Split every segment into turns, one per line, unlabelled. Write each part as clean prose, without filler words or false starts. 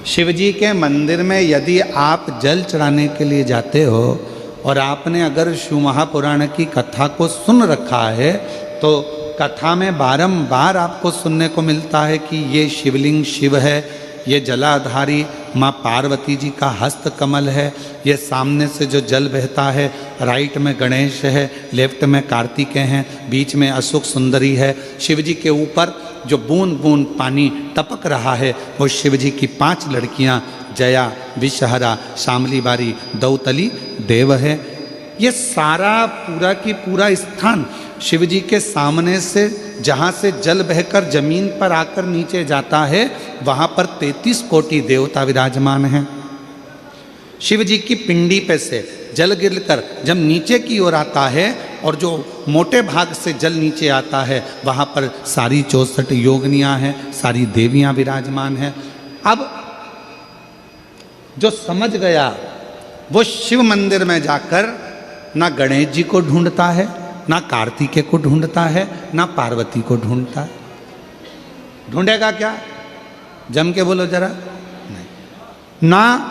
शिव जी के मंदिर में यदि आप जल चढ़ाने के लिए जाते हो और आपने अगर शिव महापुराण की कथा को सुन रखा है तो कथा में बारंबार आपको सुनने को मिलता है कि ये शिवलिंग शिव है, ये जलाधारी माँ पार्वती जी का हस्त कमल है, ये सामने से जो जल बहता है, राइट में गणेश है, लेफ्ट में कार्तिकेय हैं, बीच में अशोक सुंदरी है। शिव जी के ऊपर जो बूंद बूंद पानी टपक रहा है वो शिव जी की 5 लड़कियां जया, विषहरा, शामली बारी, दौतली, देव है। ये सारा पूरा की पूरा स्थान शिव जी के सामने से जहाँ से जल बहकर जमीन पर आकर नीचे जाता है वहाँ पर 33 कोटि देवता विराजमान हैं। शिव जी की पिंडी पे से जल गिरकर जब नीचे की ओर आता है और जो मोटे भाग से जल नीचे आता है वहाँ पर सारी 64 योगिनियाँ हैं, सारी देवियाँ विराजमान हैं। अब जो समझ गया वो शिव मंदिर में जाकर ना गणेश जी को ढूंढता है, ना कार्तिकेय को ढूंढता है, ना पार्वती को ढूंढता है। ढूंढेगा क्या? जम के बोलो जरा। नहीं, ना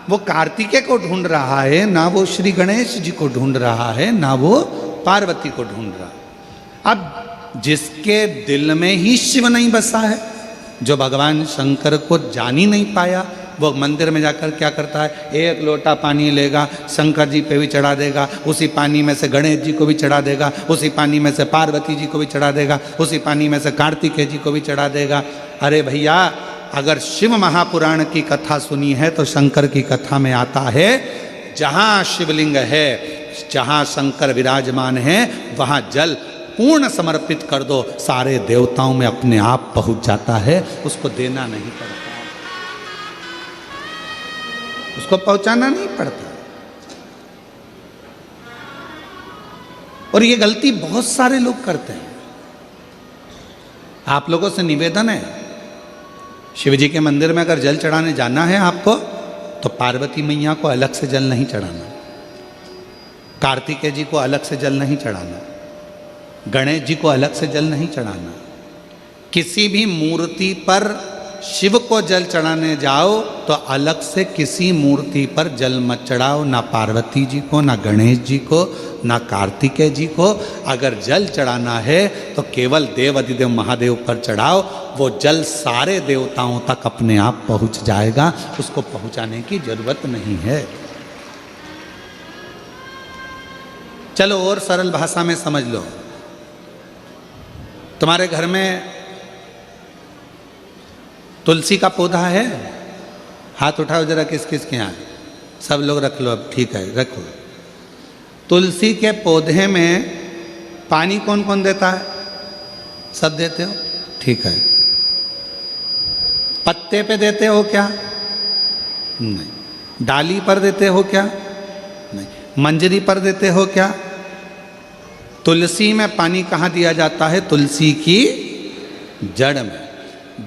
वो कार्तिकेय को ढूंढ रहा है, ना वो श्री गणेश जी को ढूंढ रहा है, ना वो पार्वती को ढूंढ रहा है। अब जिसके दिल में ही शिव नहीं बसा है, जो भगवान शंकर को जान ही नहीं पाया, वो मंदिर में जाकर क्या करता है? 1 लोटा पानी लेगा, शंकर जी पे भी चढ़ा देगा, उसी पानी में से गणेश जी को भी चढ़ा देगा, उसी पानी में से पार्वती जी को भी चढ़ा देगा, उसी पानी में से कार्तिकेय जी को भी चढ़ा देगा। अरे भैया, अगर शिव महापुराण की कथा सुनी है तो शंकर की कथा में आता है जहाँ शिवलिंग है, जहाँ शंकर विराजमान है वहाँ जल पूर्ण समर्पित कर दो, सारे देवताओं में अपने आप पहुँच जाता है। उसको देना नहीं पड़ता, उसको पहुंचाना नहीं पड़ता। और ये गलती बहुत सारे लोग करते हैं। आप लोगों से निवेदन है, शिव जी के मंदिर में अगर जल चढ़ाने जाना है आपको तो पार्वती मैया को अलग से जल नहीं चढ़ाना, कार्तिकेय जी को अलग से जल नहीं चढ़ाना, गणेश जी को अलग से जल नहीं चढ़ाना। किसी भी मूर्ति पर शिव को जल चढ़ाने जाओ तो अलग से किसी मूर्ति पर जल मत चढ़ाओ, ना पार्वती जी को, ना गणेश जी को, ना कार्तिकेय जी को। अगर जल चढ़ाना है तो केवल देव अधिदेव महादेव पर चढ़ाओ, वो जल सारे देवताओं तक अपने आप पहुंच जाएगा, उसको पहुंचाने की जरूरत नहीं है। चलो और सरल भाषा में समझ लो। तुम्हारे घर में तुलसी का पौधा है? हाथ उठाओ जरा, किस किस के यहाँ? सब लोग रख लो। अब ठीक है, रखो। तुलसी के पौधे में पानी कौन कौन देता है? सब देते हो? ठीक है। पत्ते पे देते हो क्या? नहीं। डाली पर देते हो क्या? नहीं। मंजरी पर देते हो क्या? तुलसी में पानी कहाँ दिया जाता है? तुलसी की जड़ में।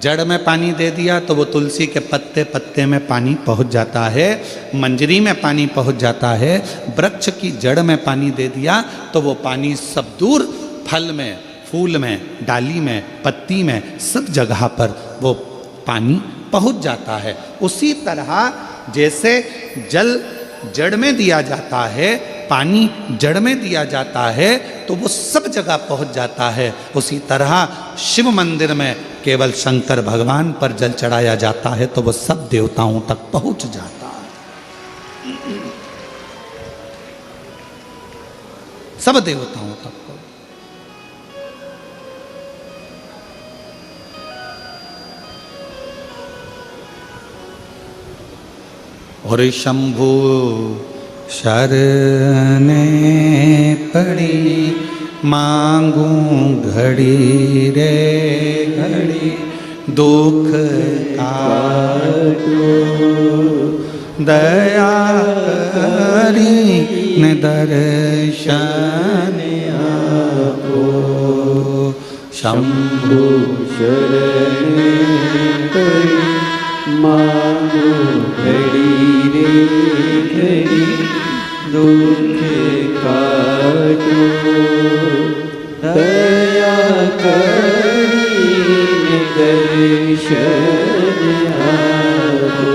जड़ में पानी दे दिया तो वो तुलसी के पत्ते पत्ते में पानी पहुंच जाता है, मंजरी में पानी पहुंच जाता है। वृक्ष की जड़ में पानी दे दिया तो वो पानी सब दूर फल में, फूल में, डाली में, पत्ती में, सब जगह पर वो पानी पहुंच जाता है। उसी तरह जैसे जल जड़ में दिया जाता है, पानी जड़ में दिया जाता है तो वो सब जगह पहुंच जाता है। उसी तरह शिव मंदिर में केवल शंकर भगवान पर जल चढ़ाया जाता है तो वो सब देवताओं तक पहुंच जाता है, सब देवताओं तक। और शंभु शरणे पड़ी मांगू घड़ी रे घड़ी, दुख काटो दया करी न दर्शन आपो। शंभु
शरणे पड़ी मांगू घड़ी रे घड़ी, दुख काटो दया करी दर्शन आपो।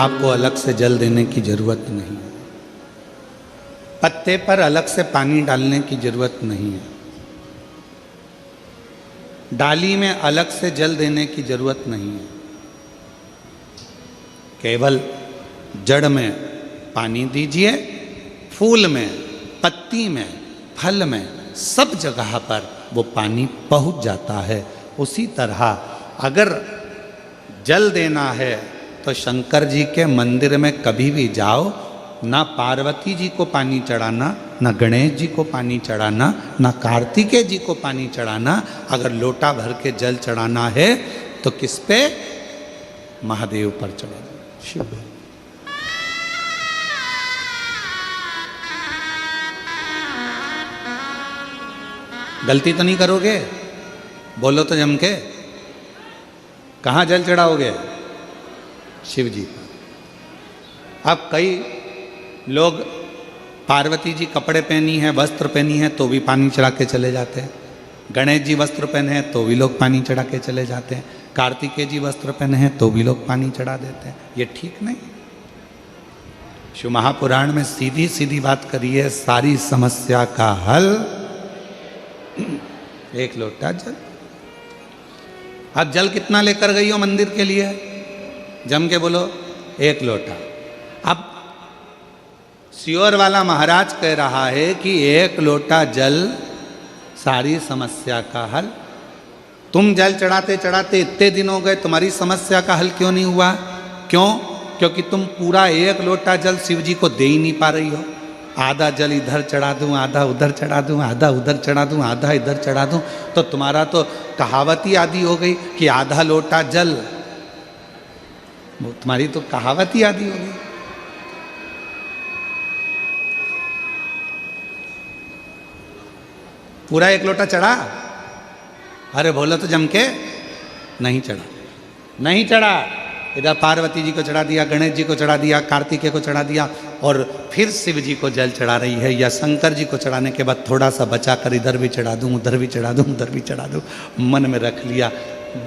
आपको अलग से जल देने की जरूरत नहीं है। पत्ते पर अलग से पानी डालने की जरूरत नहीं है। डाली में अलग से जल देने की जरूरत नहीं है। केवल जड़ में पानी दीजिए, फूल में, पत्ती में, फल में, सब जगह पर वो पानी पहुंच जाता है। उसी तरह अगर जल देना है तो शंकर जी के मंदिर में कभी भी जाओ, ना पार्वती जी को पानी चढ़ाना, ना गणेश जी को पानी चढ़ाना, ना कार्तिकेय जी को पानी चढ़ाना। अगर लोटा भर के जल चढ़ाना है तो किस पे? महादेव पर चढ़ाना, शिव पे। गलती तो नहीं करोगे? बोलो तो जम के। कहाँ जल चढ़ाओगे? शिव जी पर। अब कई लोग पार्वती जी कपड़े पहनी है, वस्त्र पहनी है, तो भी पानी चढ़ा के चले जाते हैं। गणेश जी वस्त्र पहने हैं तो भी लोग पानी चढ़ा के चले जाते हैं। कार्तिकेय जी वस्त्र पहने हैं तो भी लोग पानी चढ़ा देते हैं। ये ठीक नहीं। शिव महापुराण में सीधी सीधी बात करी है, सारी समस्या का हल एक लोटा जल। अब जल कितना लेकर गई हो मंदिर के लिए? जम के बोलो, एक लोटा। अब सियोर वाला महाराज कह रहा है कि एक लोटा जल सारी समस्या का हल। तुम जल चढ़ाते चढ़ाते इतने दिन हो गए, तुम्हारी समस्या का हल क्यों नहीं हुआ? क्यों? क्योंकि तुम पूरा एक लोटा जल शिव जी को दे ही नहीं पा रही हो। आधा जल इधर चढ़ा दूं, आधा उधर चढ़ा दूं, आधा उधर चढ़ा दूं, आधा इधर चढ़ा दूं, तो तुम्हारा तो कहावत ही आदि हो गई कि आधा लोटा जल। तुम्हारी तो कहावत ही आदि हो गई। पूरा एक लोटा चढ़ा? अरे बोलो तो जम के। नहीं चढ़ा, नहीं चढ़ा। इधर पार्वती जी को चढ़ा दिया, गणेश जी को चढ़ा दिया, कार्तिकेय को चढ़ा दिया, और फिर शिव जी को जल चढ़ा रही है। या शंकर जी को चढ़ाने के बाद थोड़ा सा बचा कर इधर भी चढ़ा दूं, उधर भी चढ़ा दूं, उधर भी चढ़ा दूं, मन में रख लिया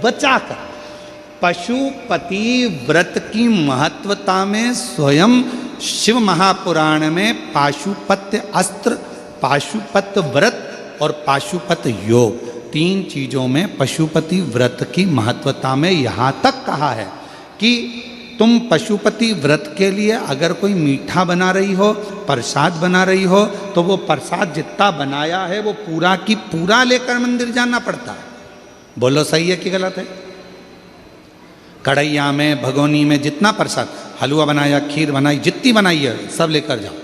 बचा कर। पशुपति व्रत की महत्वता में स्वयं शिव महापुराण में पाशुपत्य अस्त्र, पाशुपत्य व्रत और पाशुपत योग, तीन चीजों में पशुपति व्रत की महत्वता में यहां तक कहा है कि तुम पशुपति व्रत के लिए अगर कोई मीठा बना रही हो, प्रसाद बना रही हो, तो वो प्रसाद जितना बनाया है वो पूरा की पूरा लेकर मंदिर जाना पड़ता है। बोलो सही है कि गलत है? कढ़ैया में, भगोनी में जितना प्रसाद, हलवा बनाया, खीर बनाई, जितनी बनाई है सब लेकर जाओ,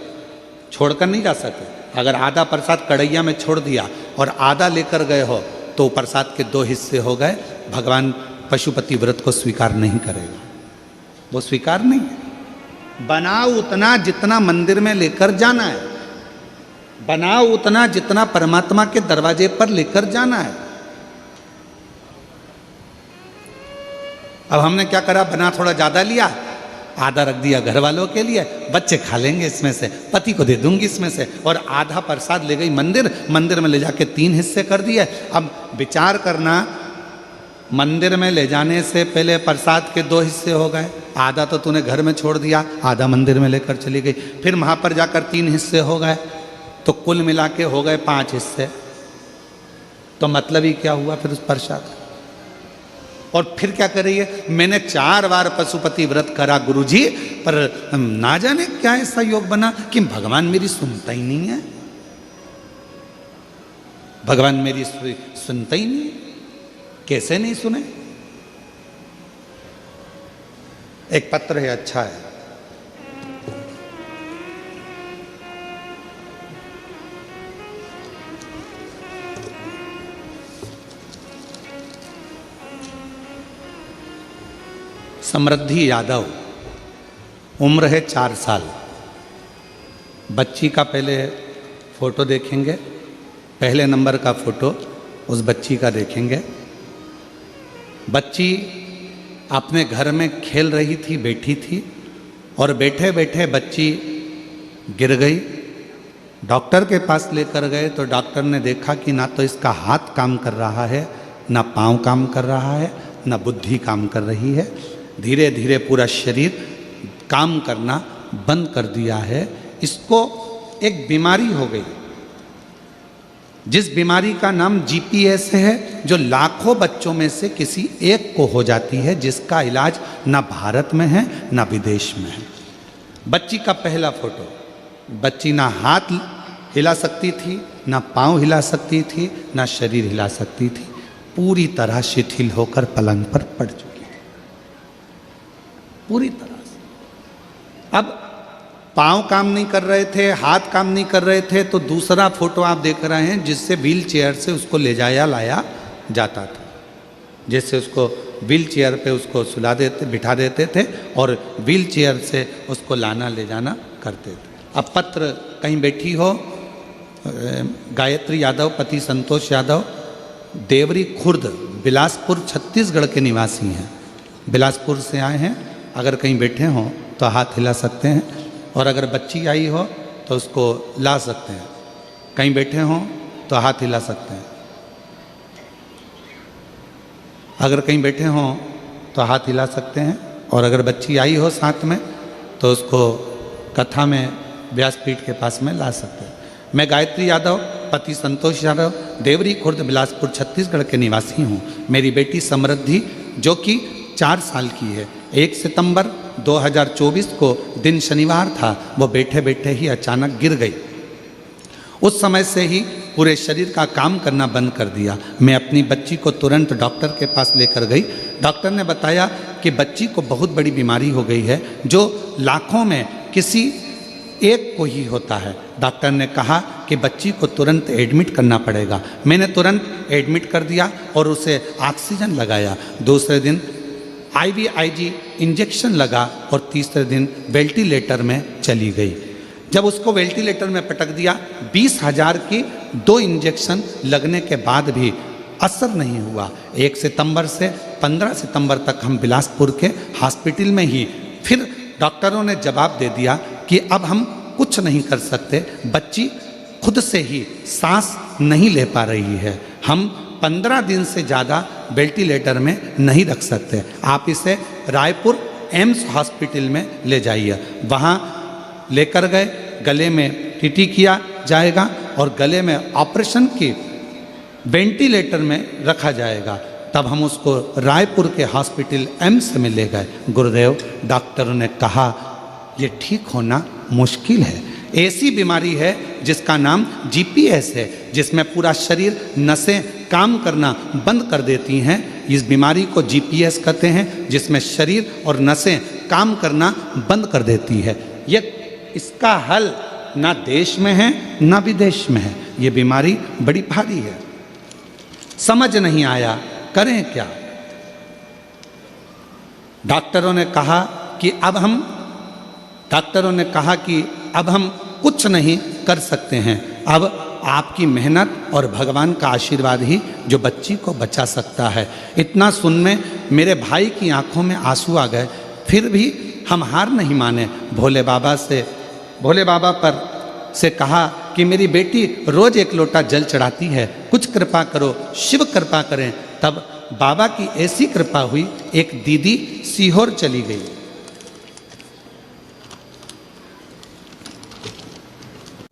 छोड़कर नहीं जा सकते। अगर आधा प्रसाद कढ़ैया में छोड़ दिया और आधा लेकर गए हो तो प्रसाद के दो हिस्से हो गए। भगवान पशुपति व्रत को स्वीकार नहीं करेगा, वो स्वीकार नहीं है। बनाओ उतना जितना मंदिर में लेकर जाना है, बनाओ उतना जितना परमात्मा के दरवाजे पर लेकर जाना है। अब हमने क्या करा, बना थोड़ा ज्यादा लिया, आधा रख दिया घर वालों के लिए, बच्चे खा लेंगे इसमें से, पति को दे दूंगी इसमें से, और आधा प्रसाद ले गई मंदिर, मंदिर में ले जाके 3 हिस्से कर दिए। अब विचार करना, मंदिर में ले जाने से पहले प्रसाद के 2 हिस्से हो गए, आधा तो तूने घर में छोड़ दिया, आधा मंदिर में लेकर चली गई, फिर वहाँ पर जाकर 3 हिस्से हो गए, तो कुल मिला के हो गए 5 हिस्से। तो मतलब ही क्या हुआ फिर उस प्रसाद? और फिर क्या कर रही है, मैंने 4 बार पशुपति व्रत करा गुरुजी, पर ना जाने क्या ऐसा योग बना कि भगवान मेरी सुनता ही नहीं है, भगवान मेरी सुनता ही नहीं है। कैसे नहीं सुने? एक पत्र है, अच्छा है, समृद्धि यादव, उम्र है 4 साल। बच्ची का पहले फोटो देखेंगे, पहले नंबर का फोटो उस बच्ची का देखेंगे। बच्ची अपने घर में खेल रही थी, बैठी थी, और बैठे बैठे बच्ची गिर गई। डॉक्टर के पास लेकर गए तो डॉक्टर ने देखा कि ना तो इसका हाथ काम कर रहा है, ना पाँव काम कर रहा है, ना बुद्धि काम कर रही है। धीरे धीरे पूरा शरीर काम करना बंद कर दिया है। इसको एक बीमारी हो गई, जिस बीमारी का नाम जीपीएस है, जो लाखों बच्चों में से किसी एक को हो जाती है, जिसका इलाज ना भारत में है ना विदेश में है। बच्ची का पहला फोटो, बच्ची ना हाथ हिला सकती थी, ना पाँव हिला सकती थी, ना शरीर हिला सकती थी, पूरी तरह शिथिल होकर पलंग पर पड़ चुकी थी, पूरी तरह से। अब पाँव काम नहीं कर रहे थे, हाथ काम नहीं कर रहे थे, तो दूसरा फोटो आप देख रहे हैं जिससे व्हील चेयर से उसको ले जाया लाया जाता था। जैसे उसको व्हील चेयर पे उसको सुला देते, बिठा देते थे और व्हील चेयर से उसको लाना ले जाना करते थे। अब पत्र कहीं बैठी हो, गायत्री यादव पति संतोष यादव देवरी खुर्द बिलासपुर छत्तीसगढ़ के निवासी हैं, बिलासपुर से आए हैं। अगर कहीं बैठे हों तो हाथ हिला सकते हैं, और अगर बच्ची आई हो तो उसको ला सकते हैं। कहीं बैठे हों तो हाथ हिला सकते हैं, अगर कहीं बैठे हों तो हाथ हिला सकते हैं, और अगर बच्ची आई हो साथ में तो उसको कथा में व्यासपीठ के पास में ला सकते हैं। मैं गायत्री यादव पति संतोष यादव देवरी खुर्द बिलासपुर छत्तीसगढ़ के निवासी हूँ। मेरी बेटी समृद्धि जो कि 4 साल की है, 1 सितंबर 2024 को दिन शनिवार था, वो बैठे बैठे ही अचानक गिर गई। उस समय से ही पूरे शरीर का काम करना बंद कर दिया। मैं अपनी बच्ची को तुरंत डॉक्टर के पास लेकर गई। डॉक्टर ने बताया कि बच्ची को बहुत बड़ी बीमारी हो गई है, जो लाखों में किसी एक को ही होता है। डॉक्टर ने कहा कि बच्ची को तुरंत एडमिट करना पड़ेगा। मैंने तुरंत एडमिट कर दिया और उसे ऑक्सीजन लगाया। दूसरे दिन IVIG इंजेक्शन लगा और तीसरे दिन वेंटिलेटर में चली गई। जब उसको वेंटिलेटर में पटक दिया, 20,000 की 2 इंजेक्शन लगने के बाद भी असर नहीं हुआ। 1 सितंबर से 15 सितंबर तक हम बिलासपुर के हॉस्पिटल में ही, फिर डॉक्टरों ने जवाब दे दिया कि अब हम कुछ नहीं कर सकते, बच्ची खुद से ही सांस नहीं ले पा रही है, हम 15 दिन से ज़्यादा वेंटिलेटर में नहीं रख सकते, आप इसे रायपुर एम्स हॉस्पिटल में ले जाइए। वहाँ लेकर गए, गले में टीटी किया जाएगा और गले में ऑपरेशन की वेंटिलेटर में रखा जाएगा। तब हम उसको रायपुर के हॉस्पिटल एम्स में ले गए। गुरुदेव, डॉक्टरों ने कहा ये ठीक होना मुश्किल है, ऐसी बीमारी है जिसका नाम जीपीएस है, जिसमें पूरा शरीर नसें काम करना बंद कर देती हैं। इस बीमारी को जीपीएस कहते हैं, जिसमें शरीर और नसें काम करना बंद कर देती है। ये इसका हल ना देश में है ना विदेश में है। ये बीमारी बड़ी भारी है, समझ नहीं आया करें क्या। डॉक्टरों ने कहा कि अब हम कुछ नहीं कर सकते हैं, अब आपकी मेहनत और भगवान का आशीर्वाद ही जो बच्ची को बचा सकता है। इतना सुन में मेरे भाई की आंखों में आंसू आ गए। फिर भी हम हार नहीं माने। भोले बाबा पर से कहा कि मेरी बेटी रोज 1 लोटा जल चढ़ाती है, कुछ कृपा करो, शिव कृपा करें। तब बाबा की ऐसी कृपा हुई, एक दीदी सीहोर चली गई।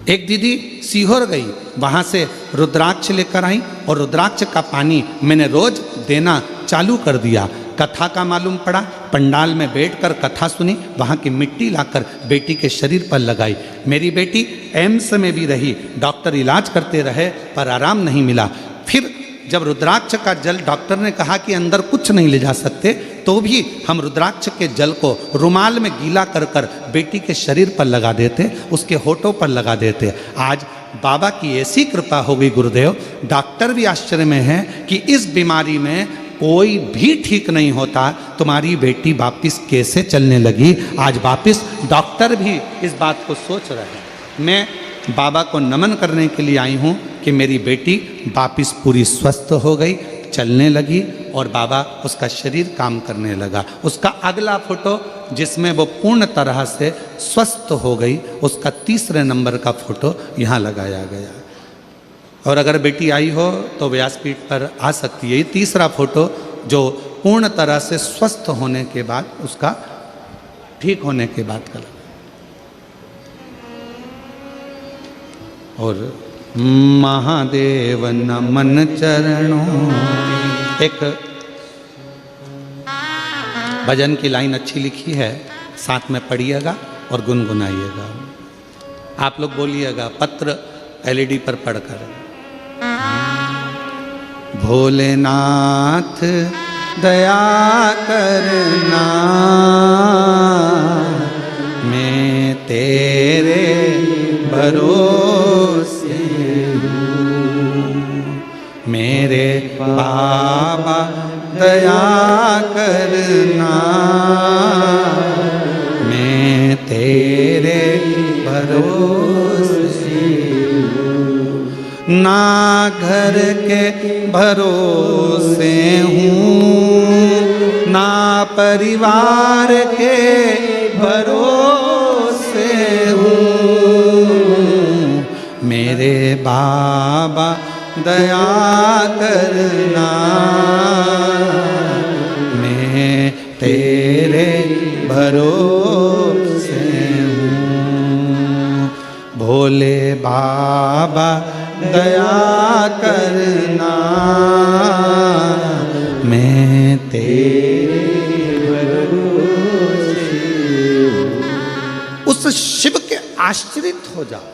एक दीदी सीहोर गई, वहाँ से रुद्राक्ष लेकर आई और रुद्राक्ष का पानी मैंने रोज देना चालू कर दिया। कथा का मालूम पड़ा, पंडाल में बैठकर कथा सुनी, वहाँ की मिट्टी लाकर बेटी के शरीर पर लगाई। मेरी बेटी एम्स में भी रही, डॉक्टर इलाज करते रहे पर आराम नहीं मिला। फिर जब रुद्राक्ष का जल डॉक्टर ने कहा कि अंदर कुछ नहीं ले जा सकते, तो भी हम रुद्राक्ष के जल को रुमाल में गीला कर कर बेटी के शरीर पर लगा देते, उसके होठों पर लगा देते। आज बाबा की ऐसी कृपा हो गई गुरुदेव, डॉक्टर भी आश्चर्य में है कि इस बीमारी में कोई भी ठीक नहीं होता, तुम्हारी बेटी वापिस कैसे चलने लगी। आज वापिस डॉक्टर भी इस बात को सोच रहे हैं। मैं बाबा को नमन करने के लिए आई हूँ कि मेरी बेटी वापिस पूरी स्वस्थ हो गई, चलने लगी और बाबा उसका शरीर काम करने लगा। उसका अगला फोटो जिसमें वो पूर्ण तरह से स्वस्थ हो गई, उसका 3 नंबर का फोटो यहाँ लगाया गया। और अगर बेटी आई हो तो व्यासपीठ पर आ सकती है। ये 3 फोटो जो पूर्ण तरह से स्वस्थ होने के बाद उसका ठीक होने के बाद का लगा। और महादेव नमन चरणों, एक भजन की लाइन अच्छी लिखी है, साथ में पढ़िएगा और गुनगुनाइएगा। आप लोग बोलिएगा पत्र एलईडी पर पढ़कर। भोलेनाथ दया करना, मैं तेरे भरोसे हूँ। मेरे बाबा दया करना, मैं तेरे भरोसे हूँ। ना घर के भरोसे हूँ, ना परिवार के भरोसे हूँ। मेरे बाबा दया करना, मैं तेरे भरोसे हूँ। भोले बाबा दया करना, मैं तेरे भरोसे हूँ। उस शिव के आश्रित हो जाओ।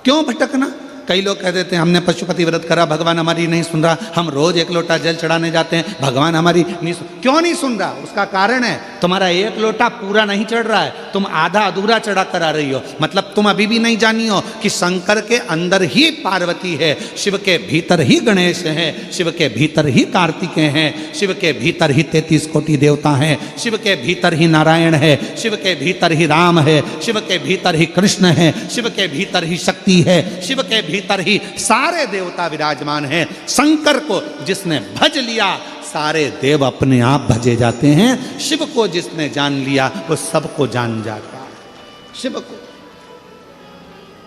क्यों भटकना? कई लोग कह देते हैं हमने पशुपति व्रत करा, भगवान हमारी नहीं सुन रहा, हम रोज 1 लोटा जल चढ़ाने जाते हैं, भगवान हमारी नहीं सुन। क्यों नहीं सुन रहा? उसका कारण है तुम्हारा 1 लोटा पूरा नहीं चढ़ रहा है, तुम आधा अधूरा चढ़ा कर आ रही हो। मतलब तुम अभी भी नहीं जानी हो कि शंकर के अंदर ही पार्वती है, शिव के भीतर ही गणेश है, शिव के भीतर ही कार्तिकेय हैं, शिव के भीतर ही 33 कोटि देवता हैं, शिव के भीतर ही नारायण है, शिव के भीतर ही राम है, शिव के भीतर ही कृष्ण है, शिव के भीतर ही शक्ति है, शिव के भीतर ही सारे देवता विराजमान हैं। शंकर को जिसने भज लिया, सारे देव अपने आप भजे जाते हैं। शिव को जिसने जान लिया, वो सबको जान जाता है। शिव को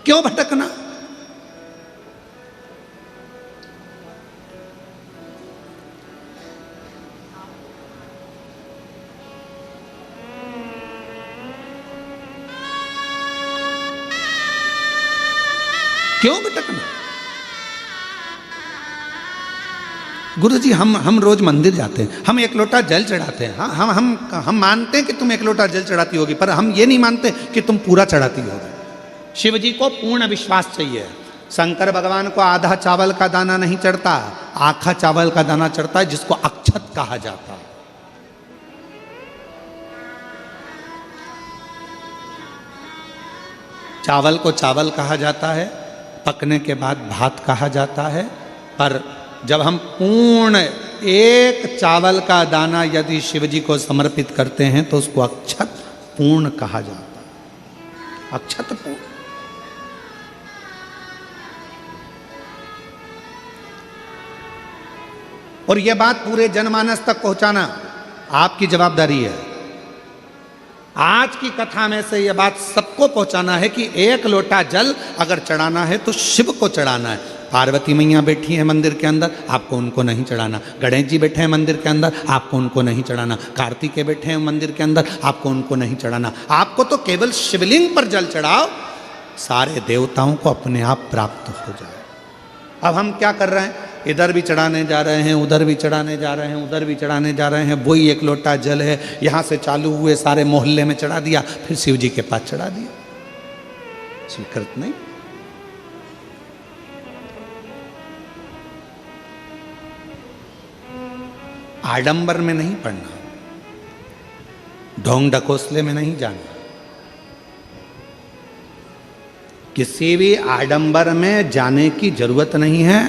क्यों भटकना? क्यों भटकना? गुरुजी हम रोज मंदिर जाते हैं, हम 1 लोटा जल चढ़ाते हैं। हाँ, हम मानते हैं कि तुम 1 लोटा जल चढ़ाती होगी, पर हम ये नहीं मानते कि तुम पूरा चढ़ाती होगी। शिव जी को पूर्ण विश्वास चाहिए। शंकर भगवान को आधा चावल का दाना नहीं चढ़ता, आखा चावल का दाना चढ़ता है, जिसको अक्षत कहा जाता है। चावल को चावल कहा जाता है, पकने के बाद भात कहा जाता है। पर जब हम पूर्ण 1 चावल का दाना यदि शिव जी को समर्पित करते हैं तो उसको अक्षत पूर्ण कहा जाता है। अक्षत पूर्ण। और यह बात पूरे जनमानस तक पहुंचाना आपकी जवाबदारी है। आज की कथा में से यह बात सबको पहुंचाना है कि 1 लोटा जल अगर चढ़ाना है तो शिव को चढ़ाना है। पार्वती मैया बैठी है मंदिर के अंदर, आपको उनको नहीं चढ़ाना। गणेश जी बैठे हैं मंदिर के अंदर, आपको उनको नहीं चढ़ाना। कार्तिकेय बैठे हैं मंदिर के अंदर, आपको उनको नहीं चढ़ाना। आपको तो केवल शिवलिंग पर जल चढ़ाओ, सारे देवताओं को अपने आप प्राप्त हो जाए। अब हम क्या कर रहे हैं? इधर भी चढ़ाने जा रहे हैं, उधर भी चढ़ाने जा रहे हैं, उधर भी चढ़ाने जा रहे हैं। वही 1 लोटा जल है, यहाँ से चालू हुए सारे मोहल्ले में चढ़ा दिया, फिर शिव जी के पास चढ़ा दिया। स्वीकृत नहीं। आडंबर में नहीं पड़ना, ढोंग ढकोसले में नहीं जाना। किसी भी आडंबर में जाने की जरूरत नहीं है।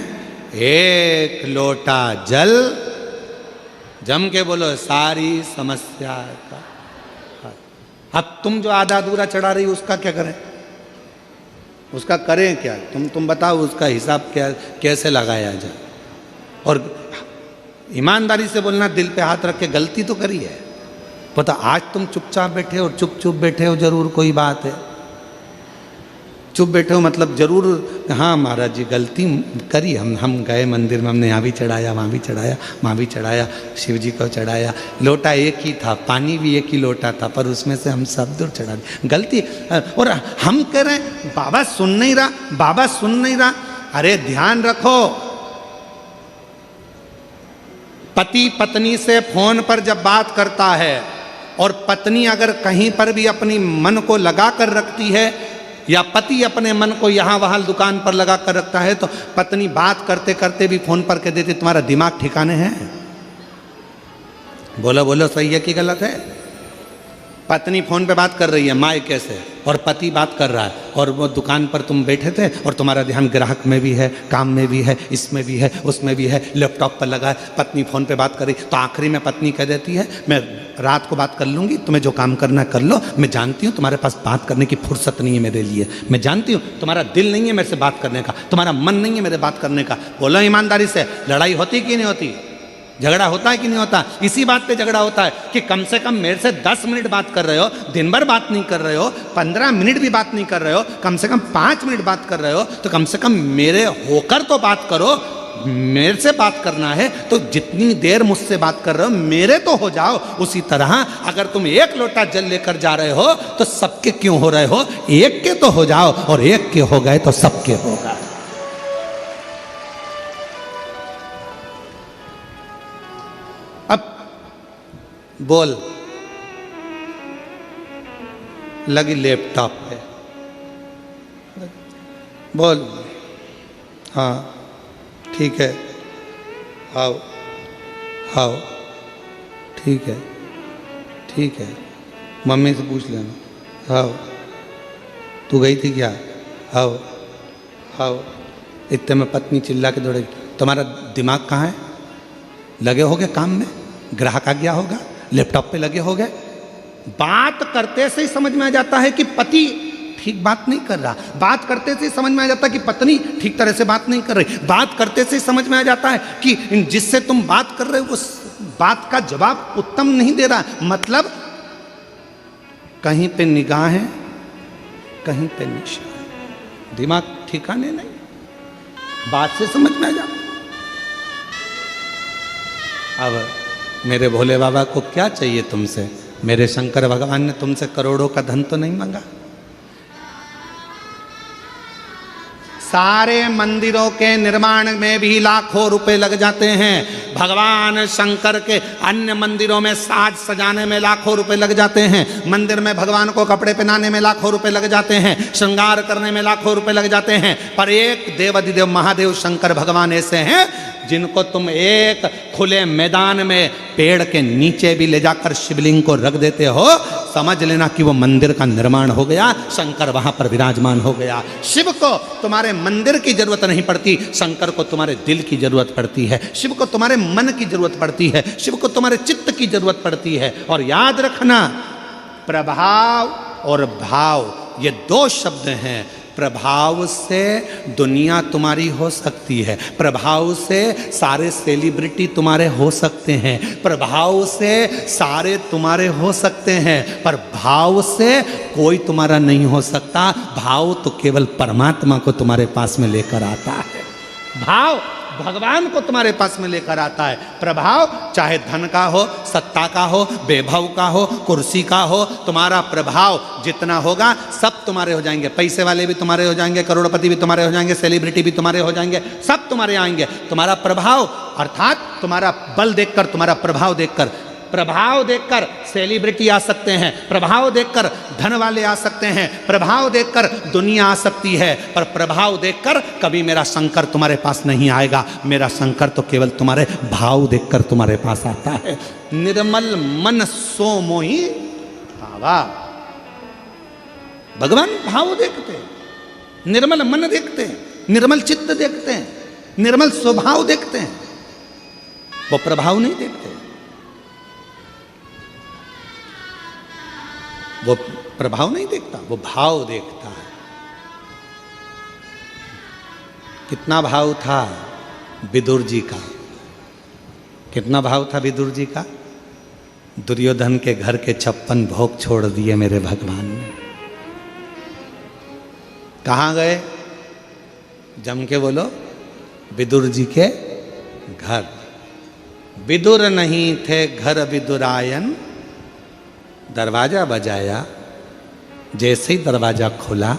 1 लोटा जल, जम के बोलो, सारी समस्या का। अब तुम जो आधा अधूरा चढ़ा रही उसका क्या करें? उसका करें क्या? तुम बताओ, उसका हिसाब क्या कैसे लगाया जाए? और ईमानदारी से बोलना, दिल पे हाथ रख के, गलती तो करी है। पता आज तुम चुपचाप बैठे हो और चुप बैठे हो, जरूर कोई बात है। चुप बैठे हो मतलब जरूर, हाँ महाराज जी गलती करी, हम गए मंदिर में, हमने यहाँ भी चढ़ाया, वहाँ भी चढ़ाया, वहाँ भी चढ़ाया, शिव जी को चढ़ाया, लोटा एक ही था, पानी भी एक ही लोटा था, पर उसमें से हम सब दूर चढ़ा दिए, गलती। और हम कह रहे हैं बाबा सुन नहीं रहा, बाबा सुन नहीं रहा। अरे ध्यान रखो, पति पत्नी से फोन पर जब बात करता है और पत्नी अगर कहीं पर भी अपनी मन को लगा कर रखती है, या पति अपने मन को यहाँ वहाँ दुकान पर लगा कर रखता है, तो पत्नी बात करते करते भी फोन पर कह देती तुम्हारा दिमाग ठिकाने है? बोलो बोलो, सही है कि गलत है? पत्नी फोन पे बात कर रही है मायके से और पति बात कर रहा है, और वो दुकान पर तुम बैठे थे और तुम्हारा ध्यान ग्राहक में भी है, काम में भी है, इसमें भी है, उसमें भी है, लैपटॉप पर लगा है, पत्नी फोन पे बात कर रही, तो आखिरी में पत्नी कह देती है मैं रात को बात कर लूँगी, तुम्हें जो काम करना कर लो, मैं जानती हूँ तुम्हारे पास बात करने की फुर्सत नहीं है मेरे लिए, मैं जानती हूँ तुम्हारा दिल नहीं है मेरे से बात करने का, तुम्हारा मन नहीं है मेरे बात करने का। बोलो ईमानदारी से, लड़ाई होती कि नहीं होती? झगड़ा होता है कि नहीं होता? इसी बात पे झगड़ा होता है कि कम से कम मेरे से 10 मिनट बात कर रहे हो, दिन भर बात नहीं कर रहे हो, 15 मिनट भी बात नहीं कर रहे हो, कम से कम 5 मिनट बात कर रहे हो, तो कम से कम मेरे होकर तो बात करो। मेरे से बात करना है तो जितनी देर मुझसे बात कर रहे हो मेरे तो हो जाओ। उसी तरह अगर तुम एक लोटा जल लेकर जा रहे हो तो सबके क्यों हो रहे हो? एक के तो हो जाओ, और एक के हो गए तो सबके हो गए। अब बोल, लगी लैपटॉप पे, बोल हाँ ठीक है, आओ आओ, ठीक है ठीक है, मम्मी से पूछ लेना, आओ तू गई थी क्या, आओ आओ। इतने में पत्नी चिल्ला के दौड़ेगी, तुम्हारा दिमाग कहाँ है? लगे होगे काम में, ग्राहक आ गया होगा, लैपटॉप पे लगे होगे। बात करते से ही समझ में आ जाता है कि पति ठीक बात नहीं कर रहा, बात करते से ही समझ में आ जाता है कि पत्नी ठीक तरह से बात नहीं कर रही, बात करते से ही समझ में आ जाता है कि जिससे तुम बात कर रहे हो उस बात का जवाब उत्तम नहीं दे रहा, मतलब कहीं पे निगाह है, कहीं पे निशान, दिमाग ठिकाने नहीं, बात से समझ में आ जाता। अब मेरे भोले बाबा को क्या चाहिए तुमसे? मेरे शंकर भगवान ने तुमसे करोड़ों का धन तो नहीं मांगा। सारे मंदिरों के निर्माण में भी लाखों रुपए लग जाते हैं, भगवान शंकर के अन्य मंदिरों में साज सजाने में लाखों रुपए लग जाते हैं, मंदिर में भगवान को कपड़े पहनाने में लाखों रुपए लग जाते हैं, श्रृंगार करने में लाखों रुपए लग जाते हैं। पर एक देवाधिदेव महादेव शंकर भगवान ऐसे हैं जिनको तुम एक खुले मैदान में पेड़ के नीचे भी ले जाकर शिवलिंग को रख देते हो, समझ लेना कि वो मंदिर का निर्माण हो गया, शंकर वहां पर विराजमान हो गया। शिव को तुम्हारे मंदिर की जरूरत नहीं पड़ती, शंकर को तुम्हारे दिल की जरूरत पड़ती है, शिव को तुम्हारे मन की जरूरत पड़ती है, शिव को तुम्हारे चित्त की जरूरत पड़ती है। और याद रखना, प्रभाव और भाव ये दो शब्द हैं। प्रभाव से दुनिया तुम्हारी हो सकती है, प्रभाव से सारे सेलिब्रिटी तुम्हारे हो सकते हैं, प्रभाव से सारे तुम्हारे हो सकते हैं, पर भाव से कोई तुम्हारा नहीं हो सकता। भाव तो केवल परमात्मा को तुम्हारे पास में लेकर आता है, भाव भगवान को तुम्हारे पास में लेकर आता है। प्रभाव चाहे धन का हो, सत्ता का हो, वैभव का हो, कुर्सी का हो, तुम्हारा प्रभाव जितना होगा सब तुम्हारे हो जाएंगे। पैसे वाले भी तुम्हारे हो जाएंगे, करोड़पति भी तुम्हारे हो जाएंगे, सेलिब्रिटी भी तुम्हारे हो जाएंगे, सब तुम्हारे आएंगे। तुम्हारा प्रभाव अर्थात तुम्हारा बल देखकर, तुम्हारा प्रभाव देखकर, प्रभाव देखकर सेलिब्रिटी आ सकते हैं, प्रभाव देखकर धन वाले आ सकते हैं, प्रभाव देखकर दुनिया आ सकती है, पर प्रभाव देखकर कभी मेरा शंकर तुम्हारे पास नहीं आएगा। मेरा शंकर तो केवल तुम्हारे भाव देखकर तुम्हारे पास आता है। निर्मल मन सो मोहि भावा, भगवान भाव देखते हैं, निर्मल मन देखते हैं, निर्मल चित्त देखते हैं, निर्मल स्वभाव देखते हैं, वो प्रभाव नहीं देखते। वो प्रभाव नहीं देखता, वो भाव देखता है। कितना भाव था विदुर जी का, कितना भाव था विदुर जी का? दुर्योधन के घर के 56 भोग छोड़ दिए मेरे भगवान ने। कहाँ गए? जम के बोलो, विदुर जी के घर। विदुर नहीं थे घर विदुरायन, दरवाजा बजाया, जैसे ही दरवाजा खुला,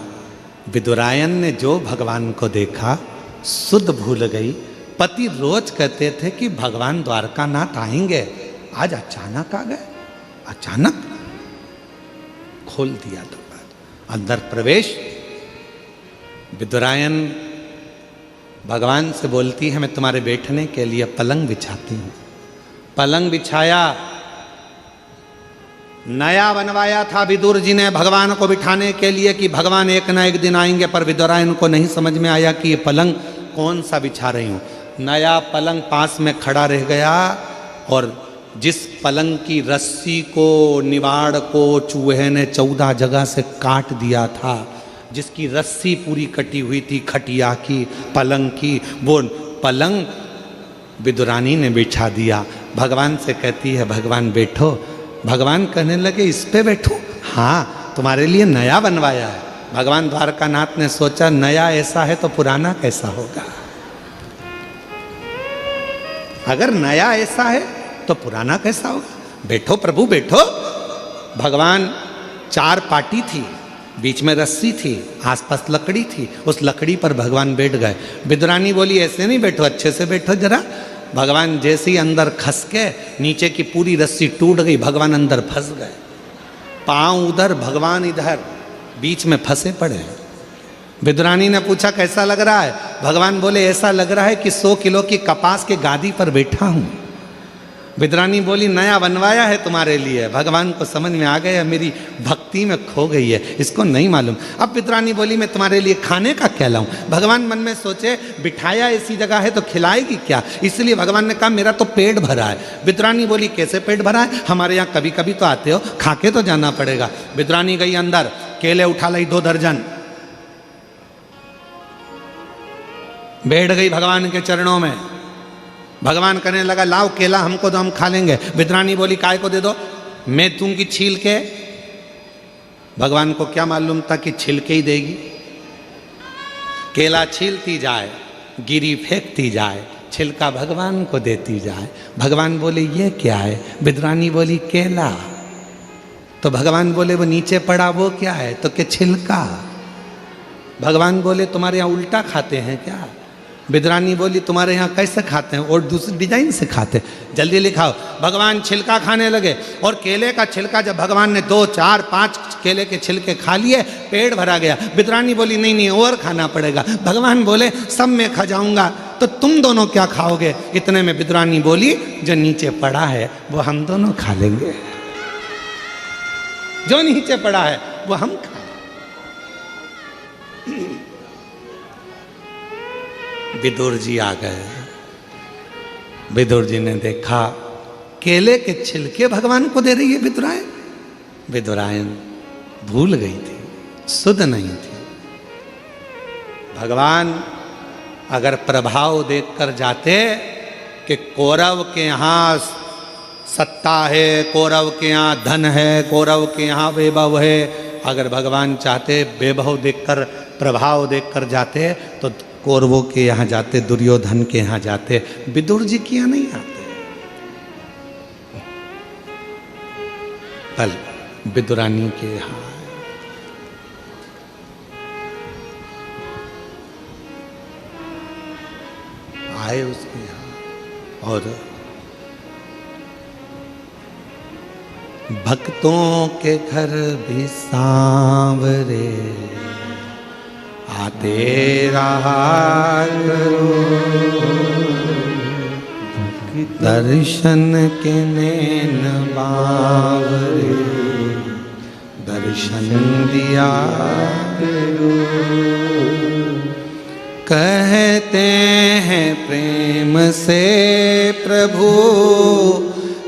विदुरायन ने जो भगवान को देखा सुध भूल गई। पति रोज कहते थे कि भगवान द्वारकानाथ आएंगे, आज अचानक आ गए। अचानक खोल दिया द्वार, अंदर प्रवेश। विदुरायन भगवान से बोलती है, मैं तुम्हारे बैठने के लिए पलंग बिछाती हूँ। पलंग बिछाया, नया बनवाया था विदुर जी ने भगवान को बिठाने के लिए कि भगवान एक ना एक दिन आएंगे, पर विदुरायन को नहीं समझ में आया कि ये पलंग कौन सा बिछा रही हूँ। नया पलंग पास में खड़ा रह गया और जिस पलंग की रस्सी को, निवाड़ को चूहे ने 14 जगह से काट दिया था, जिसकी रस्सी पूरी कटी हुई थी खटिया की, पलंग की, वो पलंग विदुरानी ने बिछा दिया। भगवान से कहती है, भगवान बैठो। भगवान कहने लगे, इस पे बैठो? हाँ, तुम्हारे लिए नया बनवाया है। भगवान द्वारकानाथ ने सोचा, नया ऐसा है तो पुराना कैसा होगा? अगर नया ऐसा है तो पुराना कैसा होगा? बैठो प्रभु बैठो। भगवान, 4 पाटी थी, बीच में रस्सी थी, आसपास लकड़ी थी, उस लकड़ी पर भगवान बैठ गए। विदुरानी बोली, ऐसे नहीं बैठो, अच्छे से बैठो जरा। भगवान जैसे ही अंदर खस के, नीचे की पूरी रस्सी टूट गई, भगवान अंदर फंस गए। पांव उधर, भगवान इधर, बीच में फंसे पड़े हैं। विदुरानी ने पूछा, कैसा लग रहा है? भगवान बोले, ऐसा लग रहा है कि 100 किलो की कपास के गादी पर बैठा हूं। विदुरानी बोली, नया बनवाया है तुम्हारे लिए। भगवान को समझ में आ गया, मेरी भक्ति में खो गई है, इसको नहीं मालूम। अब विदुरानी बोली, मैं तुम्हारे लिए खाने का क्या लाऊं? भगवान मन में सोचे, बिठाया ऐसी जगह है तो खिलाएगी क्या? इसलिए भगवान ने कहा, मेरा तो पेट भरा है। विदुरानी बोली, कैसे पेट भरा है? हमारे यहाँ कभी कभी तो आते हो, खा के तो जाना पड़ेगा। विदुरानी गई अंदर, केले उठा लाई 2 दर्जन, बैठ गई भगवान के चरणों में। भगवान कहने लगा, लाओ केला, हमको दो, हम खा लेंगे। विदुरानी बोली, काय को दे दो? मैं दूंगी छील के। भगवान को क्या मालूम था कि छिलके ही देगी। केला छीलती जाए, गिरी फेंकती जाए, छिलका भगवान को देती जाए। भगवान बोले, ये क्या है? विदुरानी बोली, केला। तो भगवान बोले, वो नीचे पड़ा वो क्या है? तो क्या छिलका। भगवान बोले, तुम्हारे यहाँ उल्टा खाते हैं क्या? विदुरानी बोली, तुम्हारे यहाँ कैसे खाते हैं? और दूसरी डिजाइन से खाते हैं, जल्दी लिखाओ। भगवान छिलका खाने लगे और केले का छिलका जब भगवान ने 2, 4, 5 केले के छिलके खा लिए, पेट भरा गया। विदुरानी बोली, नहीं नहीं, और खाना पड़ेगा। भगवान बोले, सब मैं खा जाऊंगा, तो तुम दोनों क्या खाओगे? इतने में विदुरानी बोली, जो नीचे पड़ा है वो हम दोनों खा लेंगे, जो नीचे पड़ा है वो हम खा। विदुर जी आ गए। विदुर जी ने देखा, केले के छिलके भगवान को दे रही है विदुरायन। विदुरायन भूल गई थी, सुध नहीं थी। भगवान अगर प्रभाव देखकर जाते कि कौरव के यहाँ सत्ता है, कौरव के यहाँ धन है, कौरव के यहाँ वैभव है, अगर भगवान चाहते वैभव देखकर, प्रभाव देखकर जाते तो कौरवों के यहाँ जाते, दुर्योधन के यहाँ जाते, विदुर जी के यहाँ नहीं आते। कल विदुरानी के यहाँ आए, उसके यहाँ, और भक्तों के घर भी सांवरे आते रहा करो, दर्शन के नैन बावरे दर्शन दिया करो। कहते हैं प्रेम से प्रभु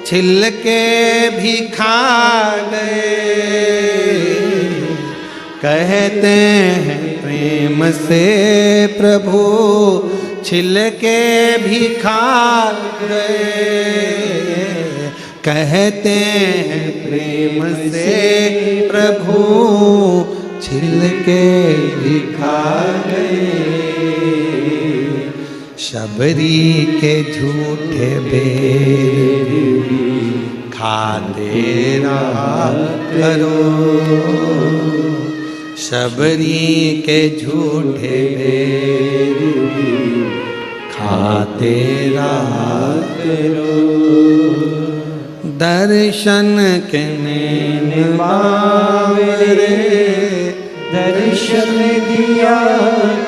छिलके भी खा गए, कहते हैं प्रेम से प्रभु छिलके भी खा गए, कहते हैं प्रेम से प्रभु छिल के
दिखा गए,
शबरी के झूठे बेर खाते रहा करो, शबरी के झूठे बेर खाते रहा
करो।
दर्शन के नैन बावरे,
दर्शन दिया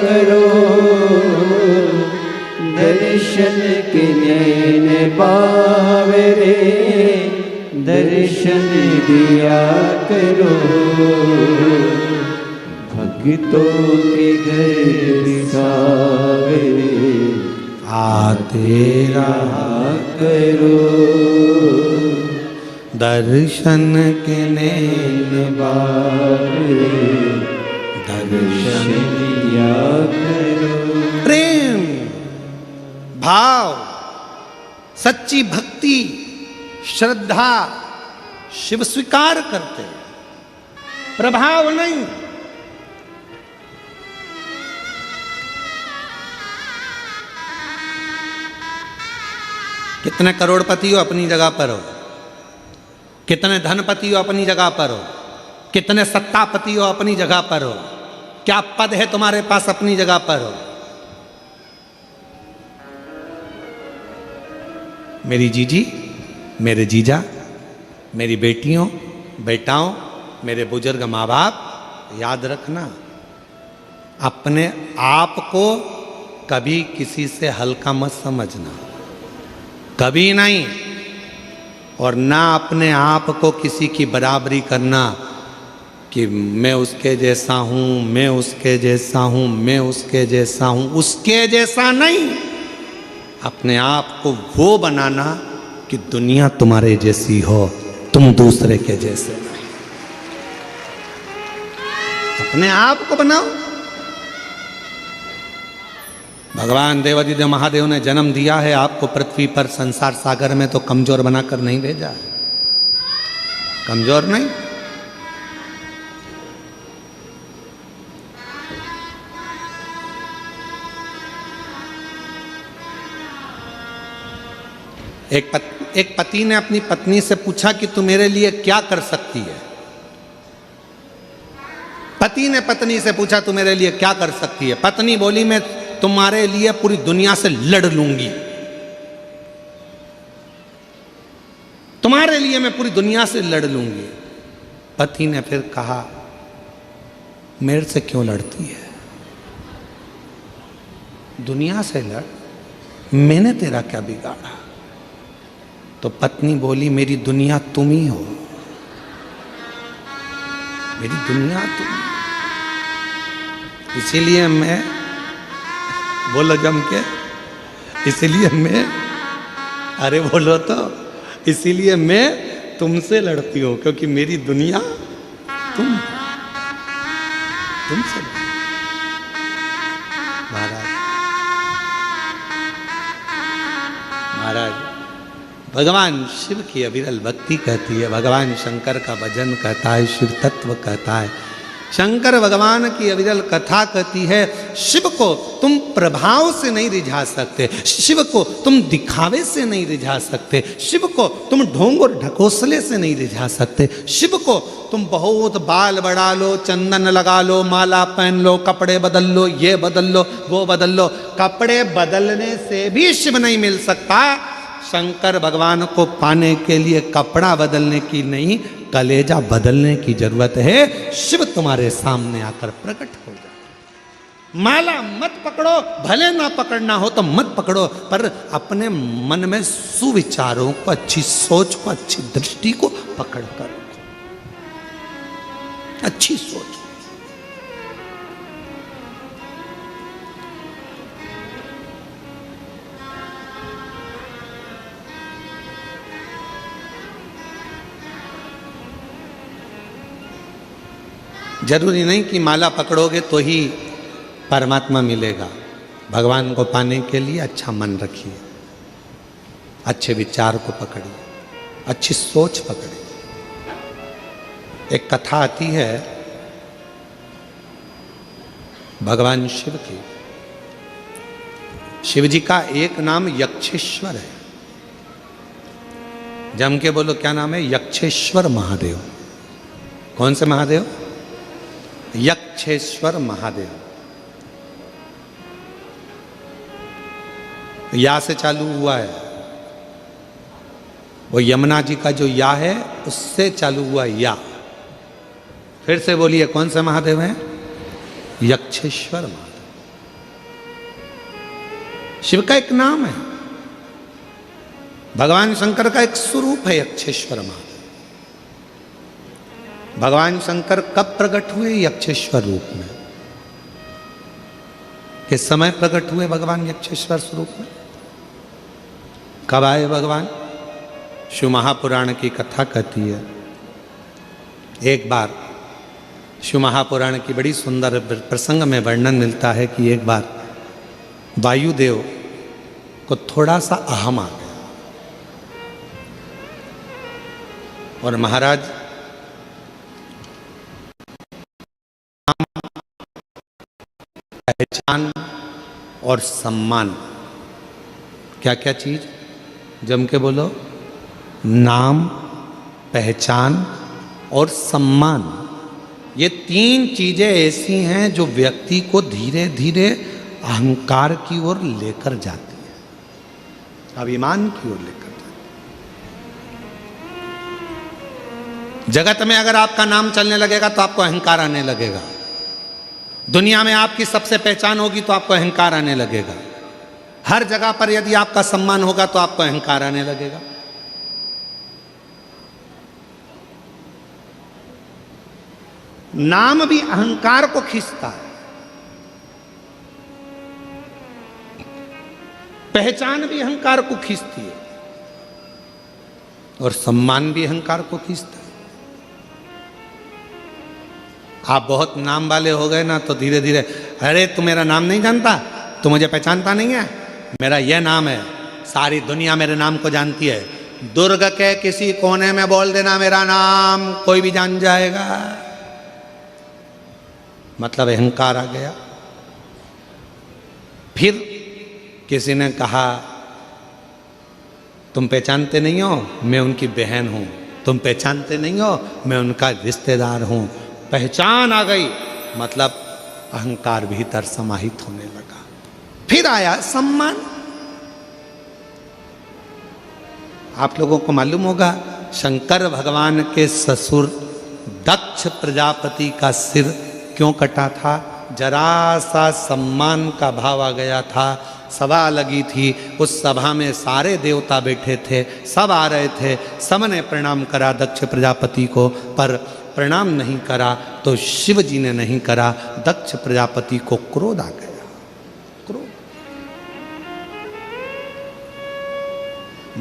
करो, दर्शन के नैन बावरे, दर्शन दिया करो। भक्तों के घर सावरे
आते रहा
करो,
दर्शन के नैन
बावरे, दर्शन दिया करो।
प्रेम भाव, सच्ची भक्ति, श्रद्धा शिव स्वीकार करते हैं, प्रभाव नहीं। कितने करोड़पति हो अपनी जगह पर हो, कितने धनपति हो अपनी जगह पर हो, कितने सत्तापति हो अपनी जगह पर हो, क्या पद है तुम्हारे पास अपनी जगह पर हो। मेरी जीजी, मेरे जीजा, मेरी बेटियों बेटाओं, मेरे बुजुर्ग माँ बाप, याद रखना अपने आप को कभी किसी से हल्का मत समझना, कभी नहीं। और ना अपने आप को किसी की बराबरी करना कि मैं उसके जैसा हूँ, मैं उसके जैसा हूँ, मैं उसके जैसा हूँ, उसके जैसा नहीं। अपने आप को वो बनाना कि दुनिया तुम्हारे जैसी हो, तुम दूसरे के जैसे नहीं। अपने आप को बनाओ। भगवान देवादिदेव महादेव ने जन्म दिया है आपको पृथ्वी पर, संसार सागर में, तो कमजोर बनाकर नहीं भेजा है, कमजोर नहीं। एक पति ने अपनी पत्नी से पूछा कि तू मेरे लिए क्या कर सकती है। पति ने पत्नी से पूछा तू मेरे लिए क्या कर सकती है। पत्नी बोली मैं तुम्हारे लिए पूरी दुनिया से लड़ लूंगी, तुम्हारे लिए मैं पूरी दुनिया से लड़ लूंगी। पति ने फिर कहा मेरे से क्यों लड़ती है, दुनिया से लड़, मैंने तेरा क्या बिगाड़ा। तो पत्नी बोली मेरी दुनिया तुम ही हो, मेरी दुनिया तुम, इसीलिए मैं, बोलो जम के, इसीलिए मैं, अरे बोलो तो, इसीलिए मैं तुमसे लड़ती हूं क्योंकि मेरी दुनिया तुमसे। महाराज भगवान शिव की अविरल भक्ति कहती है, भगवान शंकर का भजन कहता है, शिव तत्व कहता है। शंकर भगवान की अविरल कथा कहती है शिव को तुम प्रभाव से नहीं रिझा सकते, शिव को तुम दिखावे से नहीं रिझा सकते, शिव को तुम ढोंग और ढकोसले से नहीं रिझा सकते, शिव को तुम बहुत बाल बढ़ा लो, चंदन लगा लो, माला पहन लो, कपड़े बदल लो, ये बदल लो, वो बदल लो, कपड़े बदलने से भी शिव नहीं मिल सकता। शंकर भगवान को पाने के लिए कपड़ा बदलने की नहीं, कलेजा बदलने की जरूरत है। शिव तुम्हारे सामने आकर प्रकट हो जाए। माला मत पकड़ो, भले ना पकड़ना हो तो मत पकड़ो, पर अपने मन में सुविचारों को, अच्छी सोच को, अच्छी दृष्टि को पकड़ कर रखो, अच्छी सोच। जरूरी नहीं कि माला पकड़ोगे तो ही परमात्मा मिलेगा। भगवान को पाने के लिए अच्छा मन रखिए, अच्छे विचार को पकड़िए, अच्छी सोच पकड़िए। एक कथा आती है भगवान शिव की। शिव जी का एक नाम यक्षेश्वर है। जम के बोलो क्या नाम है? यक्षेश्वर महादेव। कौन से महादेव? यक्षेश्वर महादेव। या से चालू हुआ है, वो यमुना जी का जो या है उससे चालू हुआ या। फिर से बोलिए कौन से महादेव हैं? यक्षेश्वर महादेव। शिव का एक नाम है, भगवान शंकर का एक स्वरूप है यक्षेश्वर महादेव। भगवान शंकर कब प्रकट हुए? यक्षेश्वर रूप में। किस समय प्रकट हुए भगवान यक्षेश्वर स्वरूप में? कब आए भगवान? शिव महापुराण की कथा कहती है, एक बार शिव महापुराण की बड़ी सुंदर प्रसंग में वर्णन मिलता है कि एक बार वायुदेव को थोड़ा सा अहम आ गया और महाराज पहचान और सम्मान, क्या क्या चीज? जम के बोलो। नाम, पहचान और सम्मान, ये तीन चीजें ऐसी हैं जो व्यक्ति को धीरे धीरे अहंकार की ओर लेकर जाती है, अभिमान की ओर लेकर जाती है। जगत में अगर आपका नाम चलने लगेगा तो आपको अहंकार आने लगेगा। दुनिया में आपकी सबसे पहचान होगी तो आपको अहंकार आने लगेगा। हर जगह पर यदि आपका सम्मान होगा तो आपको अहंकार आने लगेगा। नाम भी अहंकार को खींचता है, पहचान भी अहंकार को खींचती है और सम्मान भी अहंकार को खींचता है। आप बहुत नाम वाले हो गए ना तो धीरे धीरे, अरे तू मेरा नाम नहीं जानता, तू मुझे पहचानता नहीं है, मेरा यह नाम है, सारी दुनिया मेरे नाम को जानती है। दुर्ग के किसी कोने में बोल देना मेरा नाम, कोई भी जान जाएगा। मतलब अहंकार आ गया। फिर किसी ने कहा तुम पहचानते नहीं हो, मैं उनकी बहन हूं। तुम पहचानते नहीं हो, मैं उनका रिश्तेदार हूं। पहचान आ गई, मतलब अहंकार भीतर समाहित होने लगा। फिर आया सम्मान। आप लोगों को मालूम होगा शंकर भगवान के ससुर दक्ष प्रजापति का सिर क्यों कटा था? जरा सा सम्मान का भाव आ गया था। सभा लगी थी, उस सभा में सारे देवता बैठे थे, सब आ रहे थे, सबने प्रणाम करा दक्ष प्रजापति को, पर प्रणाम नहीं करा तो शिव जी ने नहीं करा। दक्ष प्रजापति को क्रोध आ गया। क्रोध,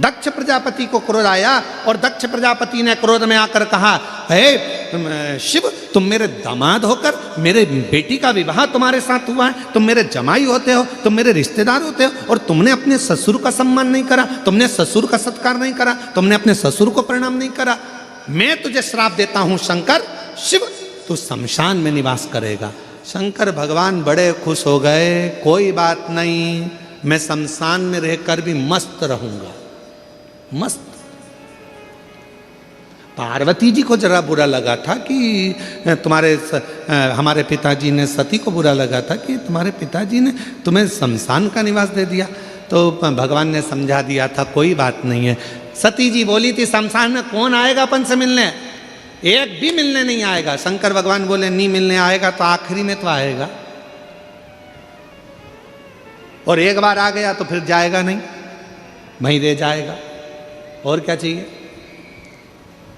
दक्ष प्रजापति को क्रोध आया और दक्ष प्रजापति ने क्रोध में आकर कहा, हे शिव, तुम मेरे दामाद होकर मेरे बेटी का विवाह तुम्हारे साथ हुआ है, तुम मेरे जमाई होते हो, तुम मेरे रिश्तेदार होते हो, और तुमने अपने ससुर का सम्मान नहीं करा, तुमने ससुर का सत्कार नहीं करा, तुमने अपने ससुर को प्रणाम नहीं करा। मैं तुझे श्राप देता हूं शंकर, शिव, तू शमशान में निवास करेगा। शंकर भगवान बड़े खुश हो गए, कोई बात नहीं, मैं शमशान में रहकर भी मस्त रहूंगा। मस्त। पार्वती जी को जरा बुरा लगा था कि हमारे पिताजी ने, सती को बुरा लगा था कि तुम्हारे पिताजी ने तुम्हें शमशान का निवास दे दिया। तो भगवान ने समझा दिया था कोई बात नहीं है। सती जी बोली थी शमशान में कौन आएगा अपन से मिलने, एक भी मिलने नहीं आएगा। शंकर भगवान बोले नहीं मिलने आएगा तो आखिरी में तो आएगा, और एक बार आ गया तो फिर जाएगा नहीं, वहीं रह जाएगा। और क्या चाहिए?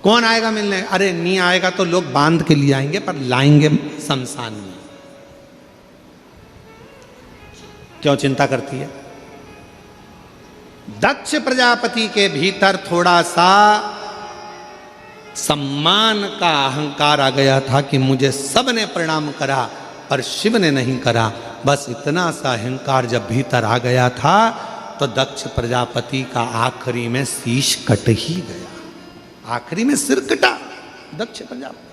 कौन आएगा मिलने? अरे नहीं आएगा तो लोग बांध के लिए आएंगे, पर लाएंगे शमशान में। क्यों चिंता करती है? दक्ष प्रजापति के भीतर थोड़ा सा सम्मान का अहंकार आ गया था कि मुझे सबने प्रणाम करा पर शिव ने नहीं करा। बस इतना सा अहंकार जब भीतर आ गया था तो दक्ष प्रजापति का आखिरी में शीश कट ही गया। आखिरी में सिर कटा दक्ष प्रजापति।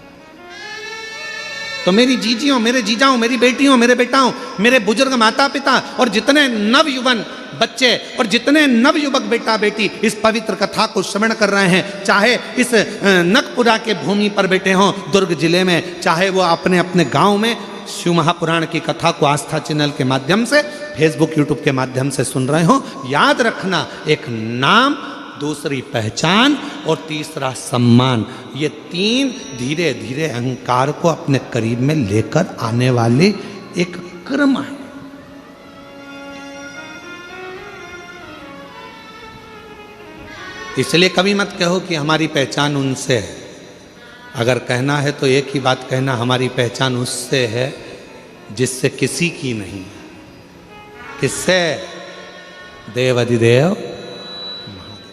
तो मेरी जीजियों, मेरे जीजाओं, मेरी बेटियों, मेरे बेटाओं, मेरे बुजुर्ग माता पिता और जितने नवयुवन बच्चे और जितने नवयुवक बेटा बेटी इस पवित्र कथा को श्रवण कर रहे हैं, चाहे इस नखपुरा के भूमि पर बैठे हों दुर्ग जिले में, चाहे वो अपने अपने गांव में शिव महापुराण की कथा को आस्था चैनल के माध्यम से, फेसबुक यूट्यूब के माध्यम से सुन रहे हो, याद रखना, एक नाम, दूसरी पहचान और तीसरा सम्मान, ये तीन धीरे धीरे अहंकार को अपने करीब में लेकर आने वाले एक क्रम है। इसलिए कभी मत कहो कि हमारी पहचान उनसे है। अगर कहना है तो एक ही बात कहना, हमारी पहचान उससे है जिससे किसी की नहीं। किससे? देव अधिदेव महादेव।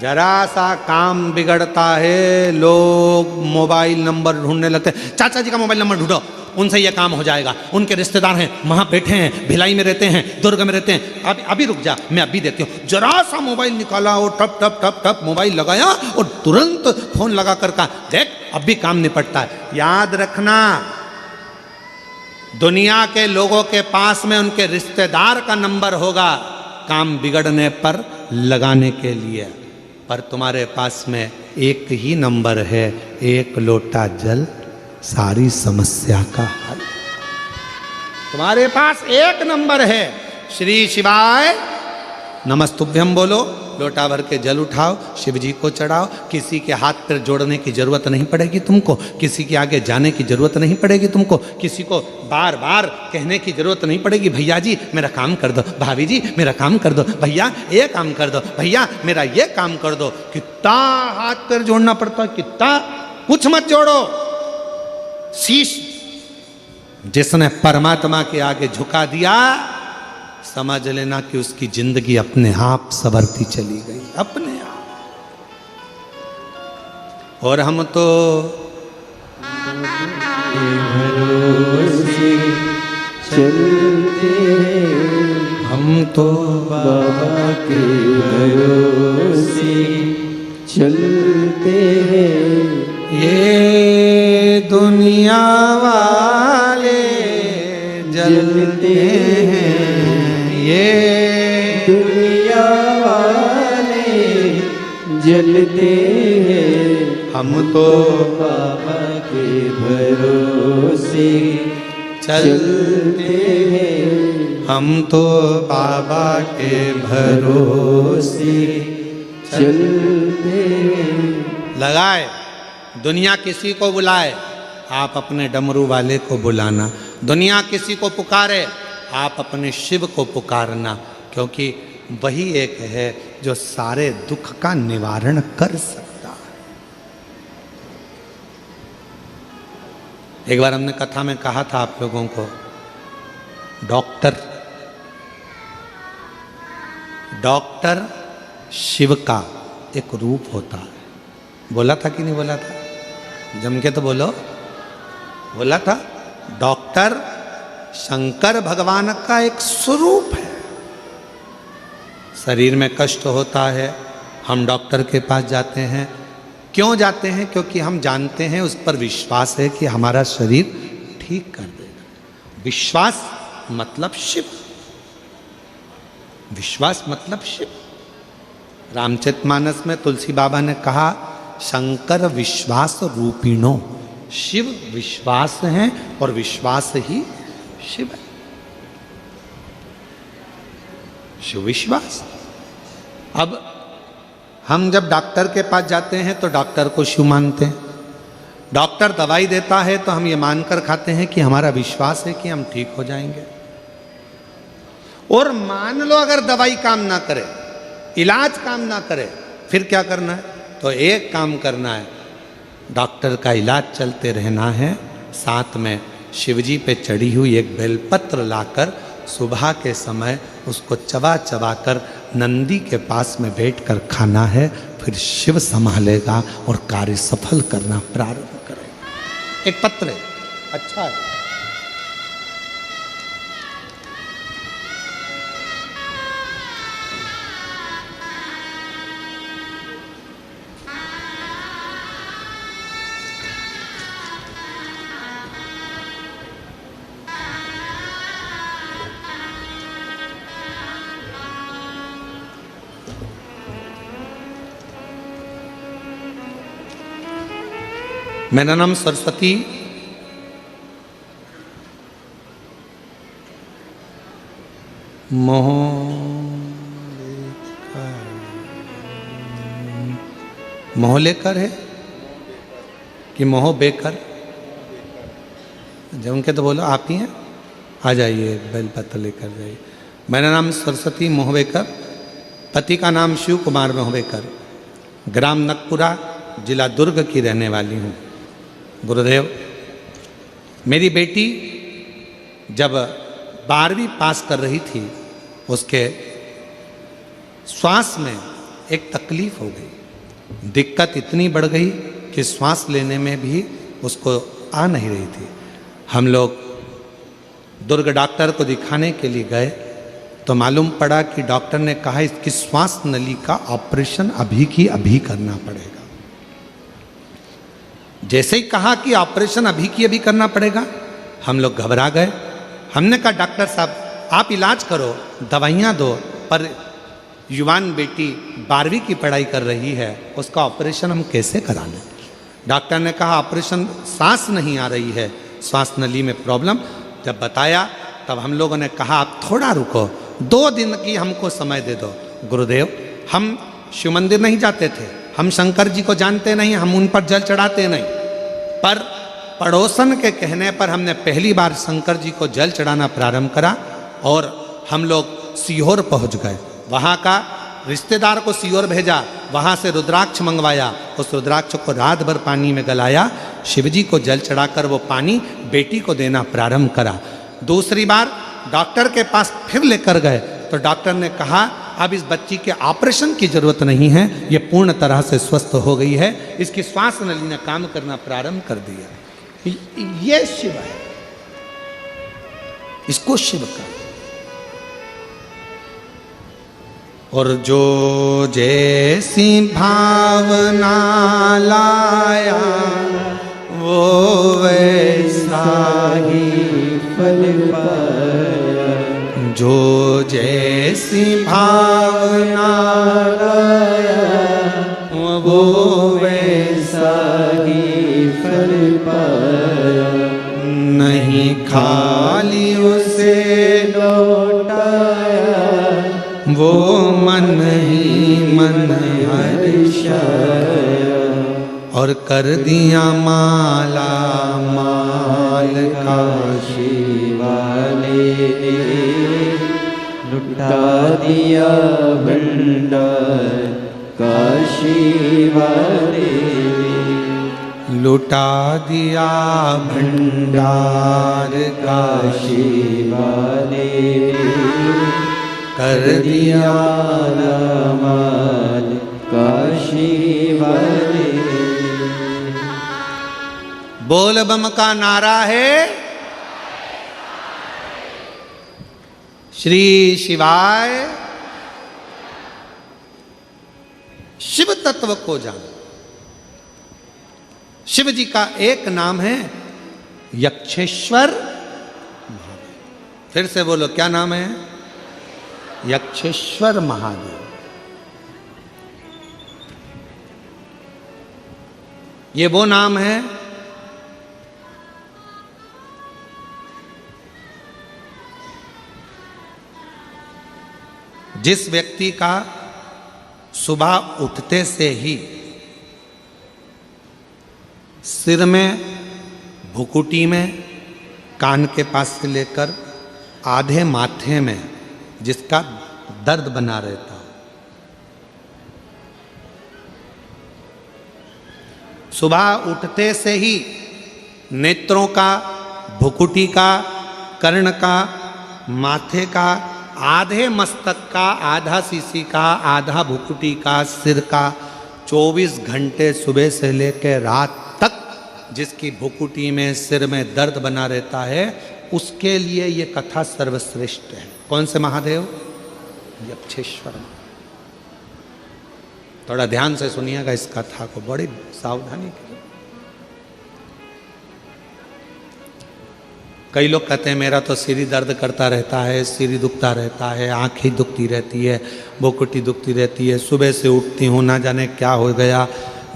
जरा सा काम बिगड़ता है, लोग मोबाइल नंबर ढूंढने लगते हैं। चाचा जी का मोबाइल नंबर ढूंढो, उनसे यह काम हो जाएगा, उनके रिश्तेदार हैं, वहां बैठे हैं, भिलाई में रहते हैं, दुर्ग में रहते हैं। अभी रुक जा, मैं अभी देती हूँ। जरा सा मोबाइल निकाला और टप टप टप टप मोबाइल लगाया और तुरंत फोन लगा कर कहा, देख अब भी काम निपटता है। याद रखना, दुनिया के लोगों के पास में उनके रिश्तेदार का नंबर होगा काम बिगड़ने पर लगाने के लिए, पर तुम्हारे पास में एक ही नंबर है, एक लोटा जल, सारी समस्या का हल। तुम्हारे पास एक नंबर है, श्री शिवाय नमस्तुभ्यम बोलो, लोटा भर के जल उठाओ, शिव जी को चढ़ाओ। किसी के हाथ पर जोड़ने की जरूरत नहीं पड़ेगी तुमको, किसी के आगे जाने की जरूरत नहीं पड़ेगी तुमको, किसी को बार बार कहने की जरूरत नहीं पड़ेगी, भैया जी मेरा काम कर दो, भाभी जी मेरा काम कर दो, भैया ये काम कर दो, भैया मेरा ये काम कर दो। कितना हाथ पैर जोड़ना पड़ता है, कितना। कुछ मत जोड़ो, शीश जिसने परमात्मा के आगे झुका दिया, समझ लेना कि उसकी जिंदगी अपने आप संवरती चली गई, अपने आप। और हम तो
भरोसे चलते हैं,
हम तो
बाबा के भरोसे चलते हैं।
ये दुनिया वाले जलते हैं, ये
दुनिया वाले जलते हैं,
हम तो
बाबा के भरोसे
चलते
हैं।
हम तो बाबा के भरोसे
चलते हैं।
लगाए। दुनिया किसी को बुलाए, आप अपने डमरू वाले को बुलाना। दुनिया किसी को पुकारे, आप अपने शिव को पुकारना, क्योंकि वही एक है जो सारे दुख का निवारण कर सकता है। एक बार हमने कथा में कहा था आप लोगों को, डॉक्टर शिव का एक रूप होता है। बोला था कि नहीं बोला था? जम के तो बोलो। बोला था, डॉक्टर शंकर भगवान का एक स्वरूप है। शरीर में कष्ट होता है, हम डॉक्टर के पास जाते हैं। क्यों जाते हैं? क्योंकि हम जानते हैं, उस पर विश्वास है कि हमारा शरीर ठीक कर देगा। विश्वास मतलब शिव, विश्वास मतलब शिव। रामचरितमानस में तुलसी बाबा ने कहा, शंकर विश्वास रूपिणो, शिव विश्वास है और विश्वास ही शिव है। शिव विश्वास। अब हम जब डॉक्टर के पास जाते हैं तो डॉक्टर को शिव मानते हैं। डॉक्टर दवाई देता है तो हम ये मानकर खाते हैं कि हमारा विश्वास है कि हम ठीक हो जाएंगे। और मान लो अगर दवाई काम ना करे, इलाज काम ना करे, फिर क्या करना है? तो एक काम करना है, डॉक्टर का इलाज चलते रहना है, साथ में शिवजी पे चढ़ी हुई एक बेलपत्र लाकर सुबह के समय उसको चबा चबा कर नंदी के पास में बैठकर खाना है। फिर शिव संभालेगा और कार्य सफल करना प्रारंभ करेगा। एक पत्र है, अच्छा है। मेरा नाम सरस्वती मोहलेकर है कि मोहबेकर? जब उनके तो बोलो आप ही हैं, आ जाइए बेलपत्र लेकर जाइए। मेरा नाम सरस्वती मोहबेकर, पति का नाम शिव कुमार मोहबेकर, ग्राम नकपुरा, जिला दुर्ग की रहने वाली हूँ। गुरुदेव, मेरी बेटी जब 12वीं पास कर रही थी, उसके श्वास में एक तकलीफ हो गई, दिक्कत इतनी बढ़ गई कि श्वास लेने में भी उसको आ नहीं रही थी। हम लोग दुर्ग डॉक्टर को दिखाने के लिए गए तो मालूम पड़ा कि डॉक्टर ने कहा इसकी श्वास नली का ऑपरेशन अभी की अभी करना पड़ेगा। जैसे ही कहा कि ऑपरेशन अभी की अभी करना पड़ेगा, हम लोग घबरा गए। हमने कहा डॉक्टर साहब आप इलाज करो, दवाइयाँ दो, पर युवान बेटी 12वीं की पढ़ाई कर रही है, उसका ऑपरेशन हम कैसे करा लें? डॉक्टर ने कहा ऑपरेशन, सांस नहीं आ रही है, श्वास नली में प्रॉब्लम। जब बताया तब हम लोगों ने कहा आप थोड़ा रुको, 2 दिन की हमको समय दे दो। गुरुदेव, हम शिव मंदिर नहीं जाते थे, हम शंकर जी को जानते नहीं, हम उन पर जल चढ़ाते नहीं, पर पड़ोसन के कहने पर हमने पहली बार शंकर जी को जल चढ़ाना प्रारंभ करा और हम लोग सीहोर पहुंच गए। वहाँ का रिश्तेदार को सीहोर भेजा, वहाँ से रुद्राक्ष मंगवाया, उस रुद्राक्ष को रात भर पानी में गलाया, शिवजी को जल चढ़ाकर वो पानी बेटी को देना प्रारंभ करा। दूसरी बार डॉक्टर के पास फिर लेकर गए तो डॉक्टर ने कहा अब इस बच्ची के ऑपरेशन की जरूरत नहीं है, ये पूर्ण तरह से स्वस्थ हो गई है, इसकी श्वास नली ने काम करना प्रारंभ कर दिया। ये शिव है, इसको शिव का। और जो जैसी भावना लाया वो वैसा
ही फल पाया,
जो जैसी भावना
लाया
वो
वैसा ही फल पाया,
नहीं खाली उसे
लौटाया
वो मन ही मन
हर्षाया,
और कर दिया माला माल
काशी वाले ने लुटा दिया भंडार, काशी वाले ने
लुटा दिया भंडार
काशी वाले ने
कर दिया
माल, काशी वाले।
बोल बम का नारा है श्री शिवाय। शिव तत्व को जानो। शिव जी का एक नाम है यक्षेश्वर महादेव। फिर से बोलो, क्या नाम है? यक्षेश्वर महादेव। ये वो नाम है जिस व्यक्ति का सुबह उठते से ही सिर में, भुकुटी में, कान के पास से लेकर आधे माथे में जिसका दर्द बना रहता हो, सुबह उठते से ही नेत्रों का, भुकुटी का, कर्ण का, माथे का, आधे मस्तक का, आधा सीसी का, आधा भुकुटी का, सिर का, 24 घंटे सुबह से लेकर रात तक जिसकी भुकुटी में, सिर में दर्द बना रहता है, उसके लिए ये कथा सर्वश्रेष्ठ है। कौन से महादेव? यक्षेश्वर। थोड़ा ध्यान से सुनिएगा इस कथा को, बड़ी सावधानी के। कई लोग कहते हैं मेरा तो सिर दर्द करता रहता है, सिर दुखता रहता है, आँखें दुखती रहती है, भुकुटी दुखती रहती है, सुबह से उठती हूँ ना जाने क्या हो गया,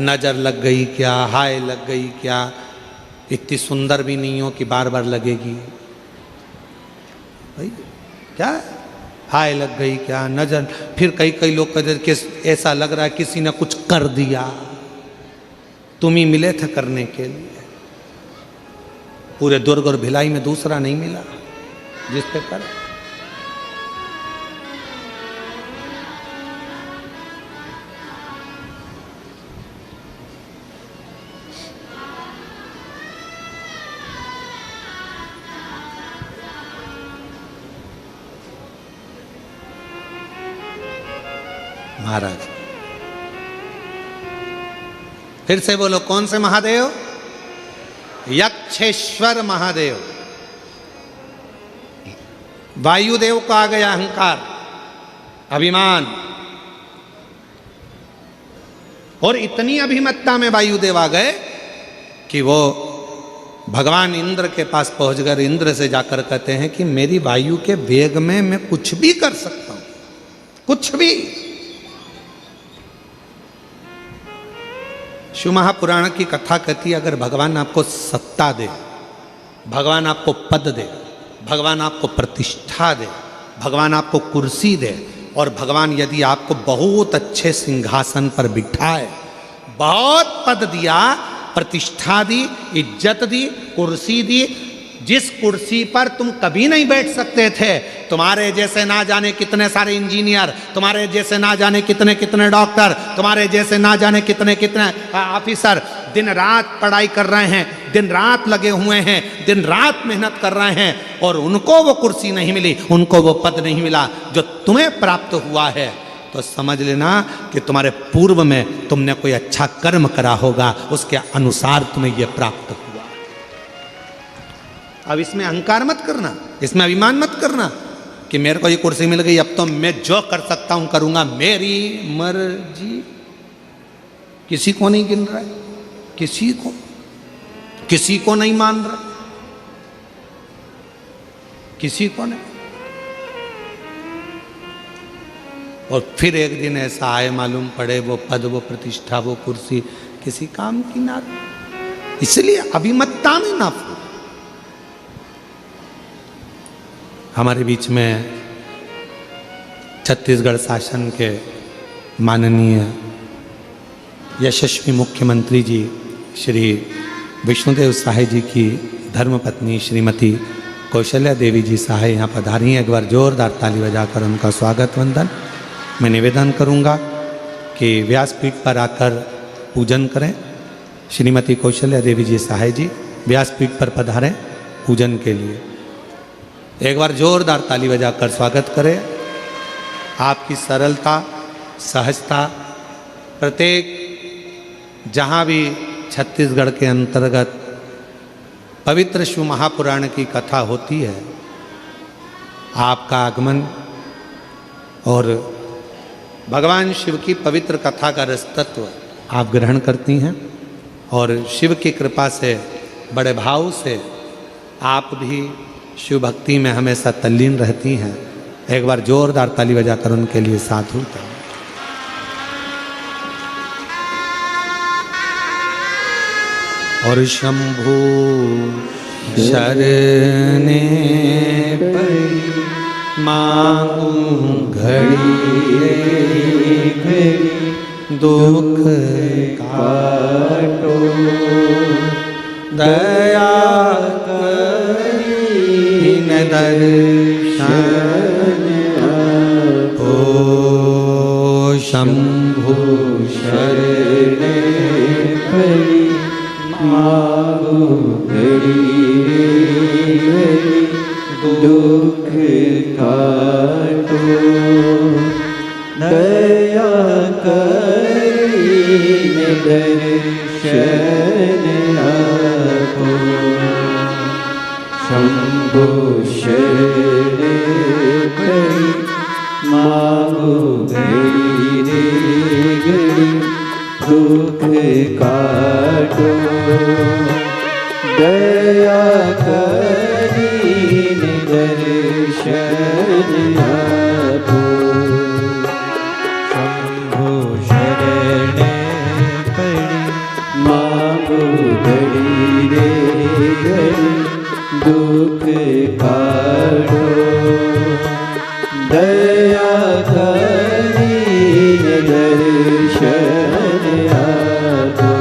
नज़र लग गई क्या, हाय लग गई क्या, इतनी सुंदर भी नहीं हो कि बार बार लगेगी। भाई क्या है? हाय लग गई क्या, नज़र। फिर कई लोग कहते कि ऐसा लग रहा है किसी ने कुछ कर दिया, तुम ही मिले थे करने के लिए। पूरे दुर्ग और भिलाई में दूसरा नहीं मिला जिस पे कर। महाराज फिर से बोलो, कौन से महादेव? यक्षेश्वर महादेव। वायुदेव को आ गया अहंकार, अभिमान, और इतनी अभिमत्ता में वायुदेव आ गए कि वो भगवान इंद्र के पास पहुंचकर इंद्र से जाकर कहते हैं कि मेरी वायु के वेग में मैं कुछ भी कर सकता हूं, कुछ भी। शिव महापुराण की कथा कहती है, अगर भगवान आपको सत्ता दे, भगवान आपको पद दे, भगवान आपको प्रतिष्ठा दे, भगवान आपको कुर्सी दे, और भगवान यदि आपको बहुत अच्छे सिंहासन पर बिठाए, बहुत पद दिया, प्रतिष्ठा दी, इज्जत दी, कुर्सी दी, जिस कुर्सी पर तुम कभी नहीं बैठ सकते थे, तुम्हारे जैसे ना जाने कितने सारे इंजीनियर, तुम्हारे जैसे ना जाने कितने कितने डॉक्टर, तुम्हारे जैसे ना जाने कितने कितने ऑफिसर दिन रात पढ़ाई कर रहे हैं, दिन रात लगे हुए हैं, दिन रात मेहनत कर रहे हैं, और उनको वो कुर्सी नहीं मिली, उनको वो पद नहीं मिला जो तुम्हें प्राप्त हुआ है। तो समझ लेना कि तुम्हारे पूर्व में तुमने कोई अच्छा कर्म करा होगा, उसके अनुसार तुम्हें यह प्राप्त हुआ। अब इसमें अहंकार मत करना, इसमें अभिमान मत करना कि मेरे को ये कुर्सी मिल गई, अब तो मैं जो कर सकता हूं करूंगा, मेरी मर्जी। किसी को नहीं गिन रहा है, किसी को नहीं मान रहा, किसी को नहीं। और फिर एक दिन ऐसा आए, मालूम पड़े वो पद, वो प्रतिष्ठा, वो कुर्सी किसी काम की ना। इसलिए अभिमत्ता में ना फूल। हमारे बीच में छत्तीसगढ़ शासन के माननीय यशस्वी मुख्यमंत्री जी श्री विष्णुदेव सहाय जी की धर्मपत्नी श्रीमती कौशल्या देवी जी सहाय यहाँ पधारी हैं। एक बार जोरदार ताली बजाकर उनका स्वागत वंदन। मैं निवेदन करूँगा कि व्यासपीठ पर आकर पूजन करें। श्रीमती कौशल्या देवी जी सहाय जी व्यासपीठ पर पधारें पूजन के लिए। एक बार जोरदार ताली बजाकर स्वागत करें। आपकी सरलता, सहजता, प्रत्येक जहाँ भी छत्तीसगढ़ के अंतर्गत पवित्र शिव महापुराण की कथा होती है, आपका आगमन और भगवान शिव की पवित्र कथा का रसतत्व आप ग्रहण करती हैं, और शिव की कृपा से बड़े भाव से आप भी शिव भक्ति में हमेशा तल्लीन रहती हैं। एक बार जोरदार ताली बजाकर उनके लिए साधु करें। और शंभु शरणे पड़ी मांगू घड़ी घड़ी दुख काटो दया दर्शन ओ शंभु
शरणे पड़ी मांगू घड़ी घड़ी दुख काटो दया करीने दर्शन आपो शंभु शरणे पड़ी मांगू घड़ी घड़ी दुख काटो दया करीने दर्शन आपो शंभु शरणे पड़ी दुख काढ़ो दया करीन दर्शन आपो।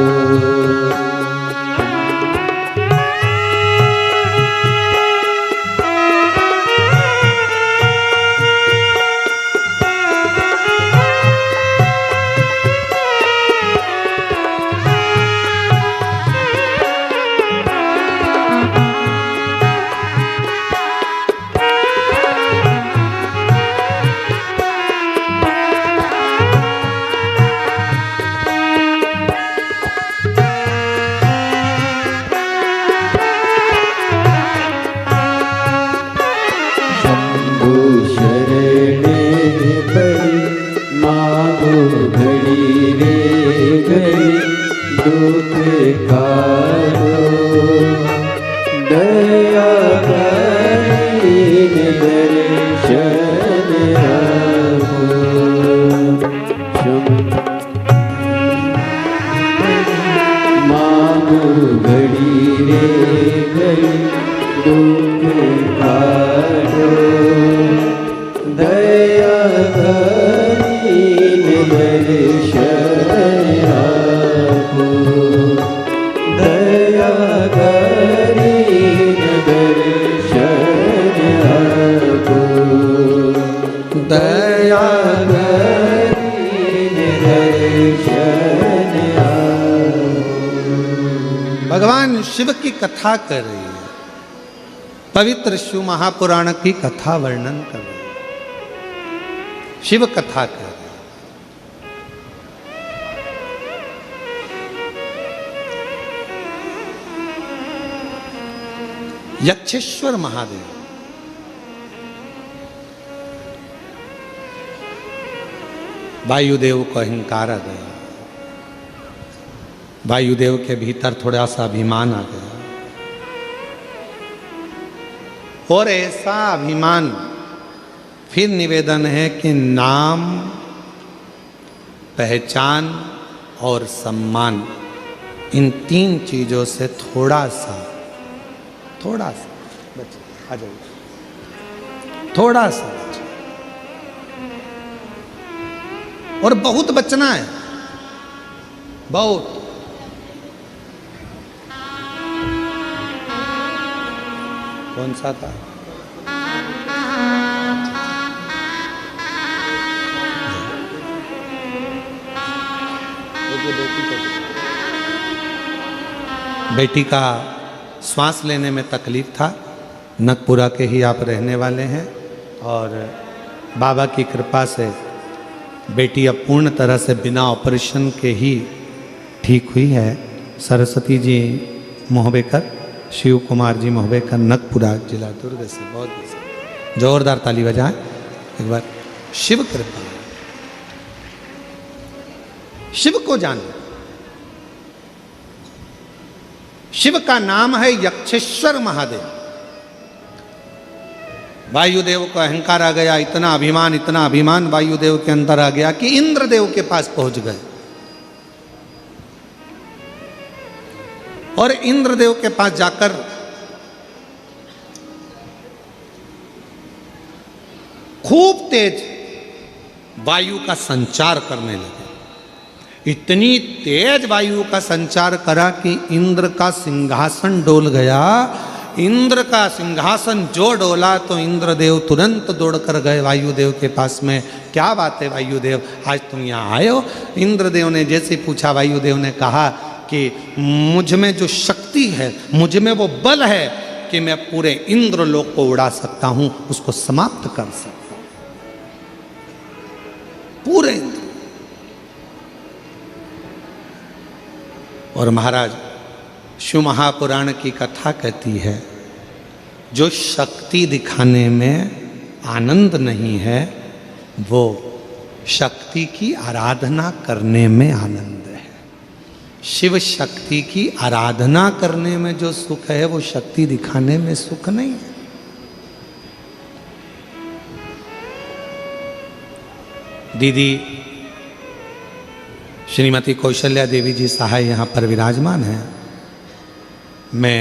भगवान शिव की कथा कर रही है, पवित्र शिव महापुराण की कथा वर्णन कर रही है, शिव कथा कर रही है। यक्षेश्वर महादेव वायुदेव को अहंकार आ गया, वायुदेव के भीतर थोड़ा सा अभिमान आ गया, और ऐसा अभिमान फिर निवेदन है कि नाम, पहचान और सम्मान, इन तीन चीजों से थोड़ा सा बच आ जाओ, थोड़ा सा बच, और बहुत बचना है, बहुत। कौन सा था? बेटी का श्वास लेने में तकलीफ था, नगपुरा के ही आप रहने वाले हैं, और बाबा की कृपा से बेटी अब पूर्ण तरह से बिना ऑपरेशन के ही ठीक हुई है। सरस्वती जी मोहबेकर, शिव कुमार जी मोहबेकर, नगपुरा जिला दुर्ग से, बहुत जोरदार ताली बजाएं एक बार। शिव कृपा, शिव को जानो। शिव का नाम है यक्षेश्वर महादेव। वायुदेव को अहंकार आ गया, इतना अभिमान वायुदेव के अंदर आ गया कि इंद्रदेव के पास पहुंच गए, और इंद्रदेव के पास जाकर खूब तेज वायु का संचार करने लगे। इतनी तेज वायु का संचार करा कि इंद्र का सिंहासन डोल गया। इंद्र का सिंहासन जो डोला तो इंद्रदेव तुरंत दौड़कर गए वायुदेव के पास में। क्या बात है वायुदेव, आज तुम यहाँ आए हो? इंद्रदेव ने जैसे पूछा, वायुदेव ने कहा कि मुझ में जो शक्ति है, मुझ में वो बल है कि मैं पूरे इंद्रलोक को उड़ा सकता हूं, उसको समाप्त कर सकता हूं, पूरे इंद्र। और महाराज शिव महापुराण की कथा कहती है, जो शक्ति दिखाने में आनंद नहीं है, वो शक्ति की आराधना करने में आनंद है। शिव शक्ति की आराधना करने में जो सुख है, वो शक्ति दिखाने में सुख नहीं है। दीदी श्रीमती कौशल्या देवी जी सहाय यहाँ पर विराजमान हैं। मैं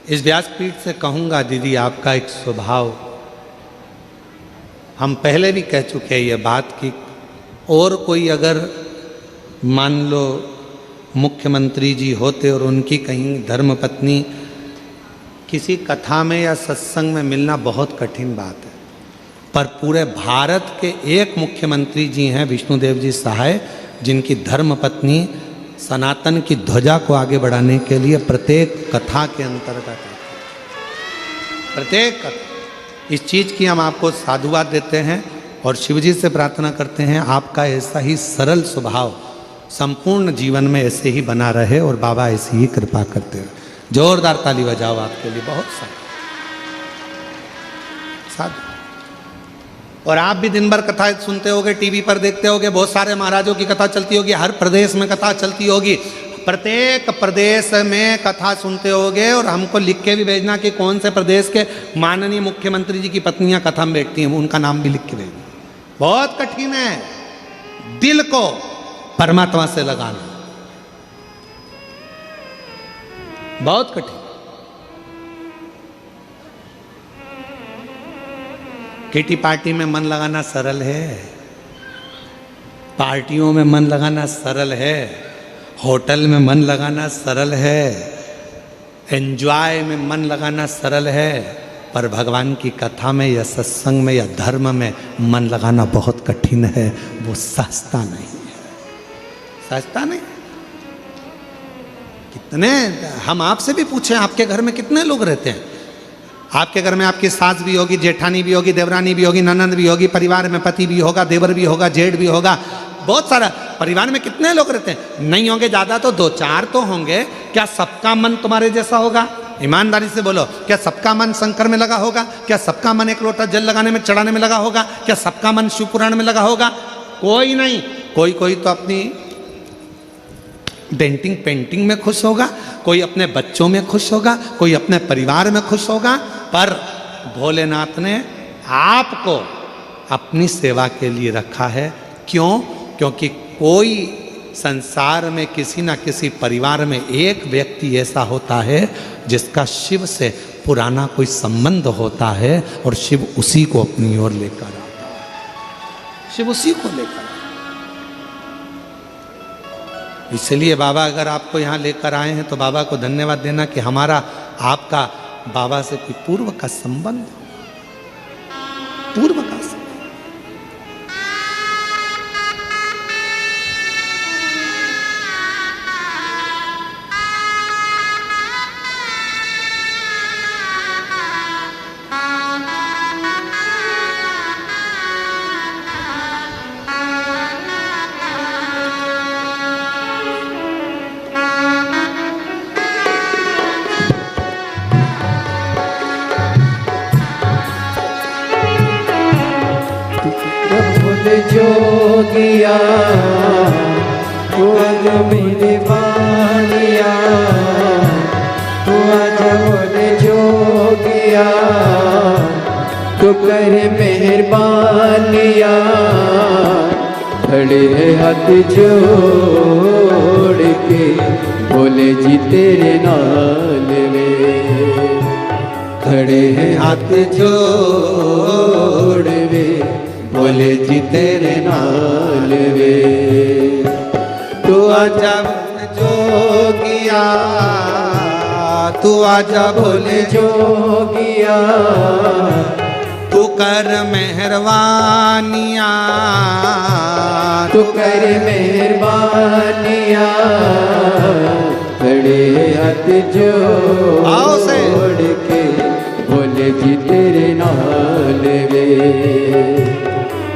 इस व्यासपीठ से कहूँगा दीदी, आपका एक स्वभाव, हम पहले भी कह चुके हैं ये बात कि और कोई अगर मान लो मुख्यमंत्री जी होते और उनकी कहीं धर्मपत्नी किसी कथा में या सत्संग में मिलना बहुत कठिन बात है, पर पूरे भारत के एक मुख्यमंत्री जी हैं विष्णुदेव जी सहाय, जिनकी धर्मपत्नी सनातन की ध्वजा को आगे बढ़ाने के लिए प्रत्येक कथा के अंतर्गत आती है। प्रत्येक कथा, इस चीज़ की हम आपको साधुवाद देते हैं और शिवजी से प्रार्थना करते हैं आपका ऐसा ही सरल स्वभाव संपूर्ण जीवन में ऐसे ही बना रहे और बाबा ऐसी ही कृपा करते रहे। जोरदार ताली बजाओ आपके लिए, बहुत साधु। और आप भी दिन भर कथा सुनते होगे, टीवी पर देखते होगे, बहुत सारे महाराजों की कथा चलती होगी, हर प्रदेश में कथा चलती होगी, प्रत्येक प्रदेश में कथा सुनते होगे। और हमको लिख के भी भेजना कि कौन से प्रदेश के माननीय मुख्यमंत्री जी की पत्नियां कथा में बैठती हैं, उनका नाम भी लिख के भेजना। बहुत कठिन है दिल को परमात्मा से लगाना, बहुत कठिन। किटी पार्टी में मन लगाना सरल है, पार्टियों में मन लगाना सरल है, होटल में मन लगाना सरल है, एंजॉय में मन लगाना सरल है, पर भगवान की कथा में या सत्संग में या धर्म में मन लगाना बहुत कठिन है। वो सस्ता नहीं है, सस्ता नहीं। कितने, हम आपसे भी पूछें, आपके घर में कितने लोग रहते हैं? आपके घर में आपकी सास भी होगी, जेठानी भी होगी, देवरानी भी होगी, ननंद भी होगी, परिवार में पति भी होगा, देवर भी होगा, जेठ भी होगा, बहुत सारा। परिवार में कितने लोग रहते हैं? नहीं होंगे ज़्यादा तो 2-4 तो होंगे। क्या सबका मन तुम्हारे जैसा होगा? ईमानदारी से बोलो, क्या सबका मन शंकर में लगा होगा? क्या सबका मन एक लोटा जल लगाने में, चढ़ाने में लगा होगा? क्या सबका मन शिव पुराण में लगा होगा? कोई नहीं। कोई कोई तो अपनी डेंटिंग पेंटिंग में खुश होगा, कोई अपने बच्चों में खुश होगा, कोई अपने परिवार में खुश होगा। पर भोलेनाथ ने आपको अपनी सेवा के लिए रखा है। क्यों? क्योंकि कोई संसार में किसी ना किसी परिवार में एक व्यक्ति ऐसा होता है जिसका शिव से पुराना कोई संबंध होता है और शिव उसी को अपनी ओर लेकर आता है, शिव उसी को लेकर आता है। इसलिए बाबा अगर आपको यहाँ लेकर आए हैं तो बाबा को धन्यवाद देना कि हमारा आपका बाबा से कोई पूर्व का संबंध, पूर्व का संबंध।
जोगिया तू आज मेरे बानिया, तू आज बोले जोगिया, तू कर मेहरबानिया। खड़े है हाथ जोड़ के बोले जी तेरे नाल वे, खड़े हैं हाथ जोड़ वे बोले जी तेरे नाल वे। तू आजा जोगिया, तू आजा बोले जोगिया,
तू कर मेहरबानिया,
तू कर मेहरबानिया। खड़े हाथ जोड़ के बोले जी तेरे नाल वे,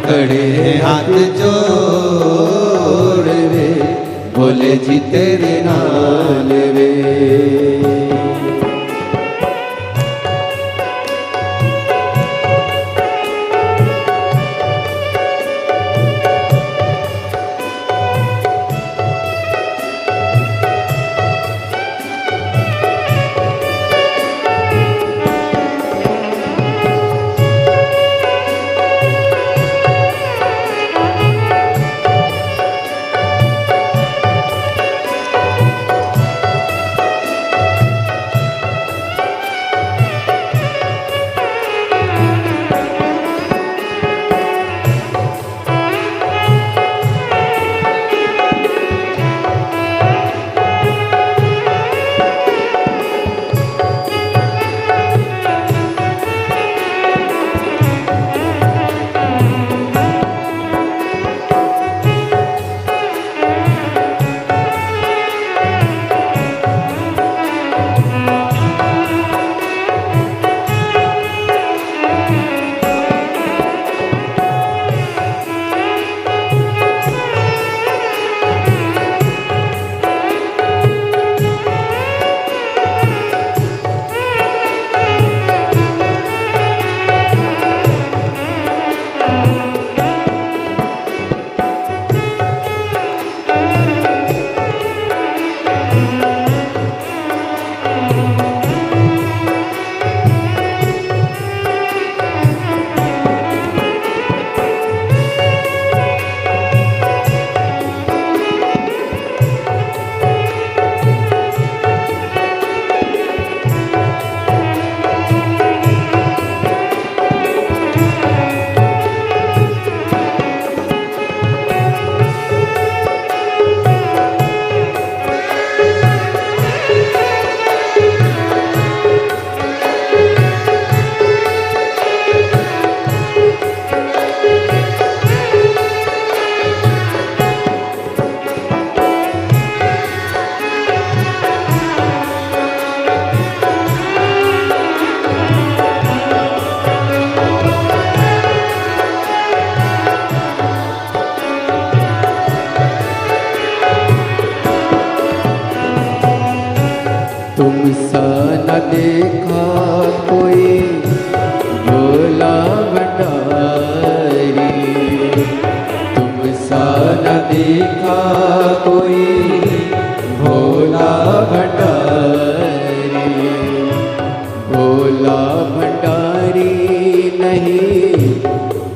खड़े हाथ जोड़ वे बोले जी तेरे नाल वे।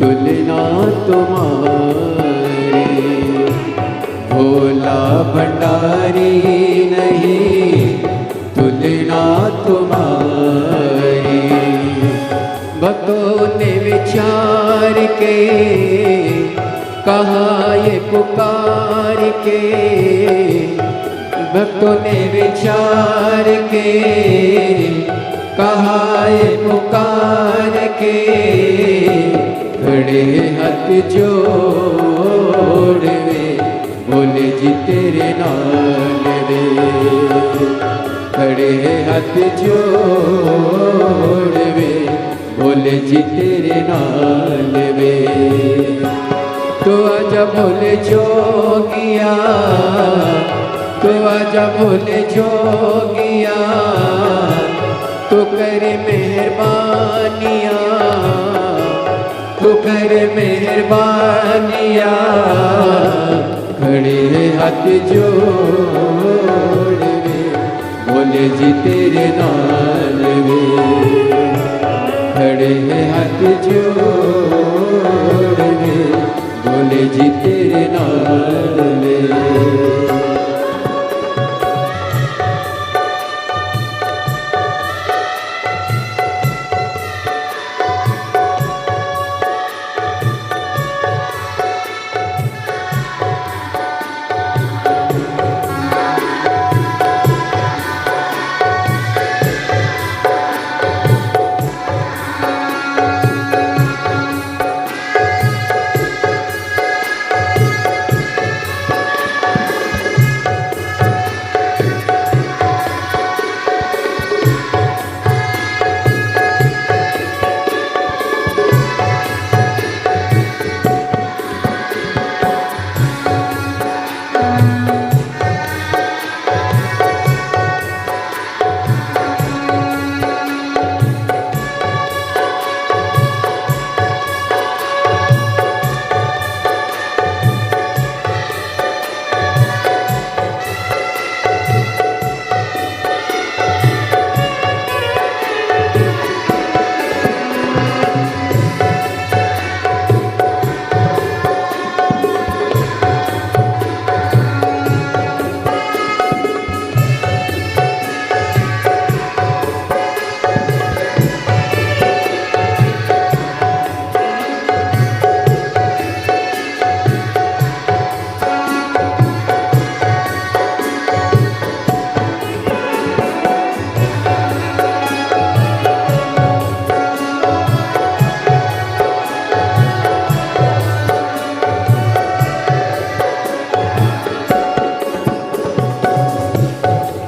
तुलना तुम्हारी, भोला भंडारी नहीं तुलना तुम्हारी। भक्तों ने विचार के कहा ये पुकार के, भक्तों ने विचार के कहा ये पुकार के, खड़े हाथ जोड़ वे बोले जी तेरे नाम रे, खड़े हाथ जोड़ वे बोले जी तेरे नाम वे। तो आजा बोले जोगिया, तो आजा बोले जोगिया, तो करे मेहरबानिया, तो करे मेहरबानिया, खड़े हाथ जोड़ वे बोले जी तेरे नाम वे, खड़े हाथ जोड़ वे बोले जी तेरे नाम वे।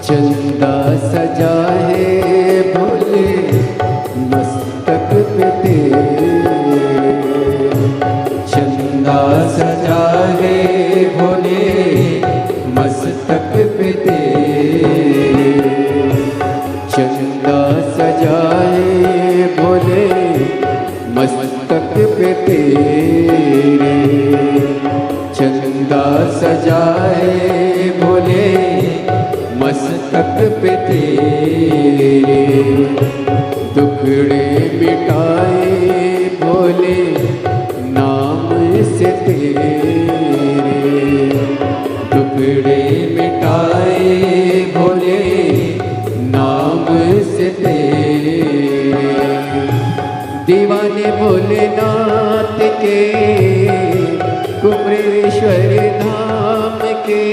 चंदा सजा है भोले मस्तक पे तेरे, चंदा सजा है भोले मस्तक पे तेरे, चंदा सजा है भोले मस्तक पे तेरे, चंदा सजा है भोले मस्तक पे तेरे, दुखड़े मिटाए भोले नाम से तेरे, दुखड़े मिटाए भोले नाम से तेरे। दीवाने भोलेनाथ के कुमरेश्वर धाम के,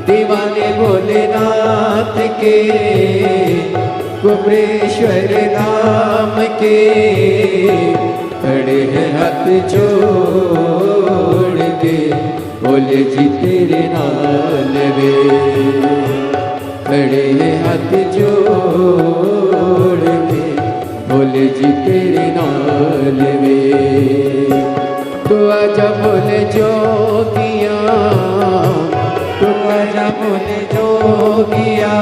दीवाने भोलेनाथ के कुमरेश्वर धाम के, खड़े हैं हाथ जोड़ के बोले जी तेरे नाम वे, खड़े हैं हाथ जोड़ के बोले जी तेरे नाम वे। तो आजा बोले जोगिया, तो आजा बोले जोगिया,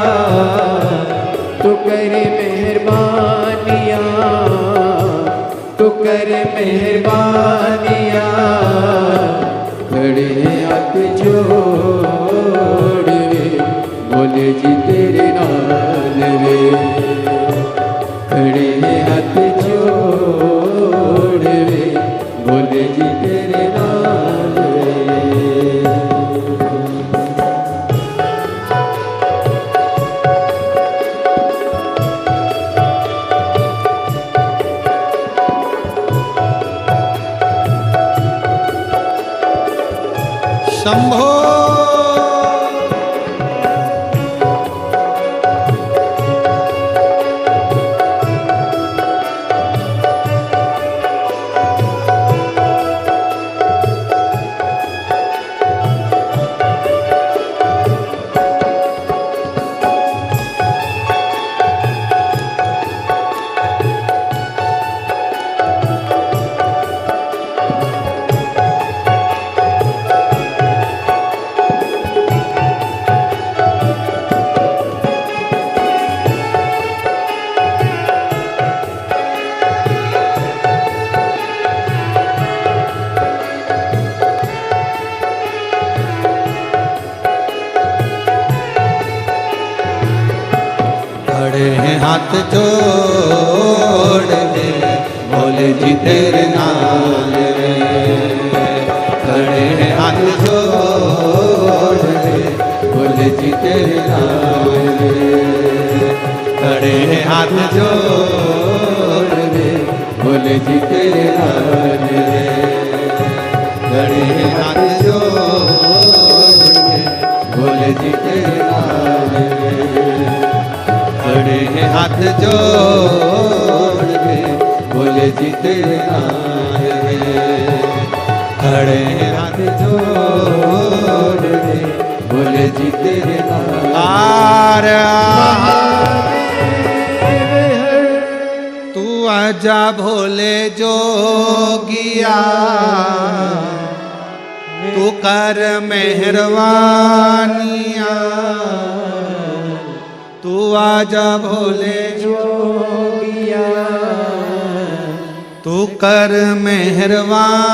तो करे मेहरबानिया, तो करे मेहरबानिया, खड़े हाथ जोड़ वे बोले जी तेरे नाम वे, खड़े हाथ जोड़ वे जी तेरे नाल रे।
शंभो खड़े हैं हाथ जोड़ के
बोले जी तेरे नाल रे।
खड़े हैं हाथ जोड़ के
बोले जी तेरे नाल रे।
खड़े हैं हाथ जोड़ के
बोले जी तेरे नाल रे।
खड़े हैं हाथ जोड़ के
बोले जी तेरे नाल रे।
खड़े हैं हाथ जोड़ के
बोले जी तेरे नाल रे।
खड़े हैं हाथ
जोड़ के बोले जी तेरे नाल।
आर तू आजा भोले जोगिया तू कर मेहरबानिया तू आजा भोले
जोगिया
तू कर मेहरबानिया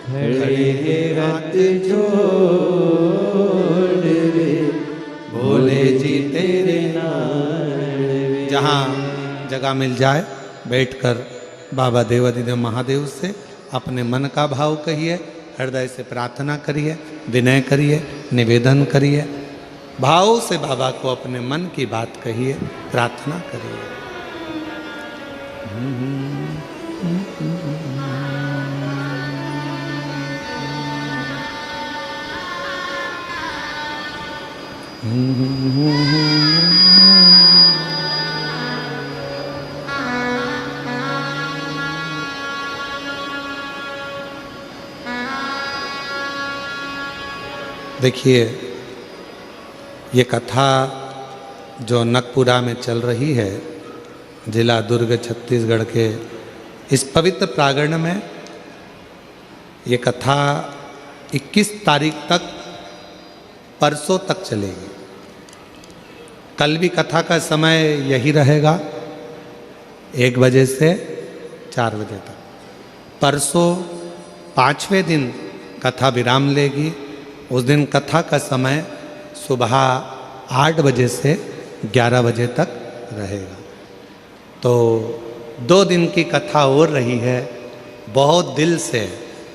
खड़े हाथ जोड़ रे भोले जी तेरे नाल रे।
जहाँ जगह मिल जाए बैठकर बाबा देवाधिदेव महादेव से अपने मन का भाव कहिए, हृदय से प्रार्थना करिए, विनय करिए, निवेदन करिए, भाव से बाबा को अपने मन की बात कहिए, प्रार्थना करिए। देखिए, ये कथा जो नकपुरा में चल रही है, जिला दुर्ग छत्तीसगढ़ के इस पवित्र प्रांगण में, ये कथा 21 तारीख तक, परसों तक चलेगी। कल भी कथा का समय यही रहेगा, 1 बजे से 4 बजे तक। परसों 5वें दिन कथा विराम लेगी। उस दिन कथा का समय सुबह 8 बजे से 11 बजे तक रहेगा। तो 2 दिन की कथा और रही है। बहुत दिल से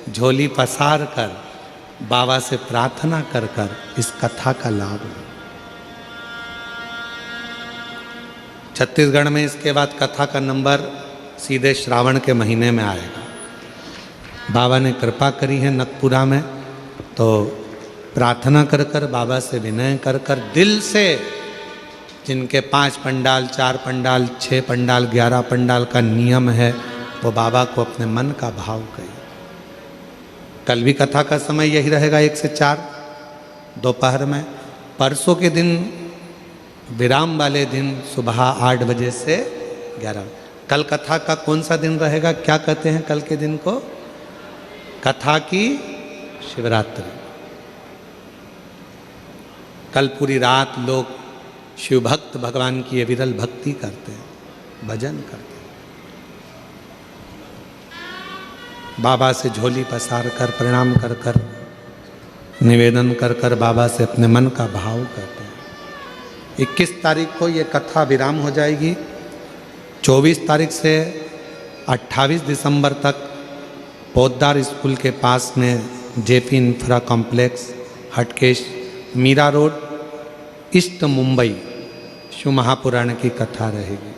झोली पसार कर बाबा से प्रार्थना कर कर इस कथा का लाभ लो। छत्तीसगढ़ में इसके बाद कथा का नंबर सीधे श्रावण के महीने में आएगा। बाबा ने कृपा करी है नकपुरा में, तो प्रार्थना कर कर, बाबा से विनय कर कर, दिल से, जिनके 5 पंडाल, 4 पंडाल, 6 पंडाल, 11 पंडाल का नियम है, वो बाबा को अपने मन का भाव कहिए। कल भी कथा का समय यही रहेगा, 1 से 4 दोपहर में। परसों के दिन, विराम वाले दिन, सुबह 8 बजे से 11। कल कथा का कौन सा दिन रहेगा? क्या कहते हैं कल के दिन को? कथा की शिवरात्रि। कल पूरी रात लोग शिव भक्त भगवान की विरल भक्ति करते हैं, भजन करते हैं, बाबा से झोली पसार कर, प्रणाम कर कर, निवेदन कर कर बाबा से अपने मन का भाव करते हैं। 21 तारीख को ये कथा विराम हो जाएगी। 24 तारीख से 28 दिसंबर तक पोद्दार स्कूल के पास में JP infra complex, Hatkesh, Mira road, east Mumbai Shiv Mahapuran की कथा रहेगी।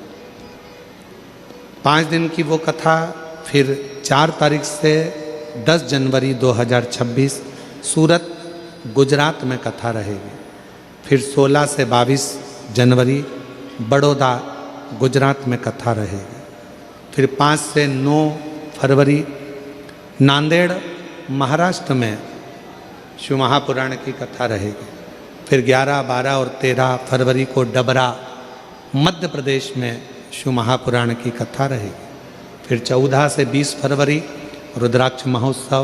5 दिन की वो कथा। फिर 4 तारीख से 10 जनवरी 2026 सूरत, गुजरात में कथा रहेगी। फिर 16 से 22 जनवरी बड़ौदा, गुजरात में कथा रहेगी। फिर 5 से 9 फरवरी नांदेड़, महाराष्ट्र में शिव महापुराण की कथा रहेगी। फिर 11, 12 और 13 फरवरी को डबरा, मध्य प्रदेश में शिव महापुराण की कथा रहेगी। फिर 14 से 20 फरवरी रुद्राक्ष महोत्सव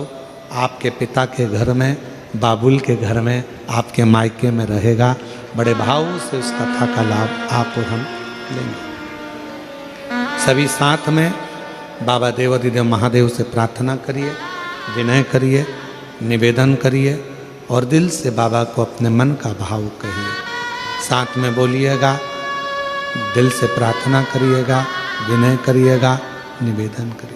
आपके पिता के घर में, बाबुल के घर में, आपके मायके में रहेगा। बड़े भाव से उस कथा का लाभ आप और हम लेंगे। सभी साथ में बाबा देवाधिदेव महादेव से प्रार्थना करिए, विनय करिए, निवेदन करिए और दिल से बाबा को अपने मन का भाव कहिए। साथ में बोलिएगा, दिल से प्रार्थना करिएगा, विनय करिएगा, निवेदन करिएगा।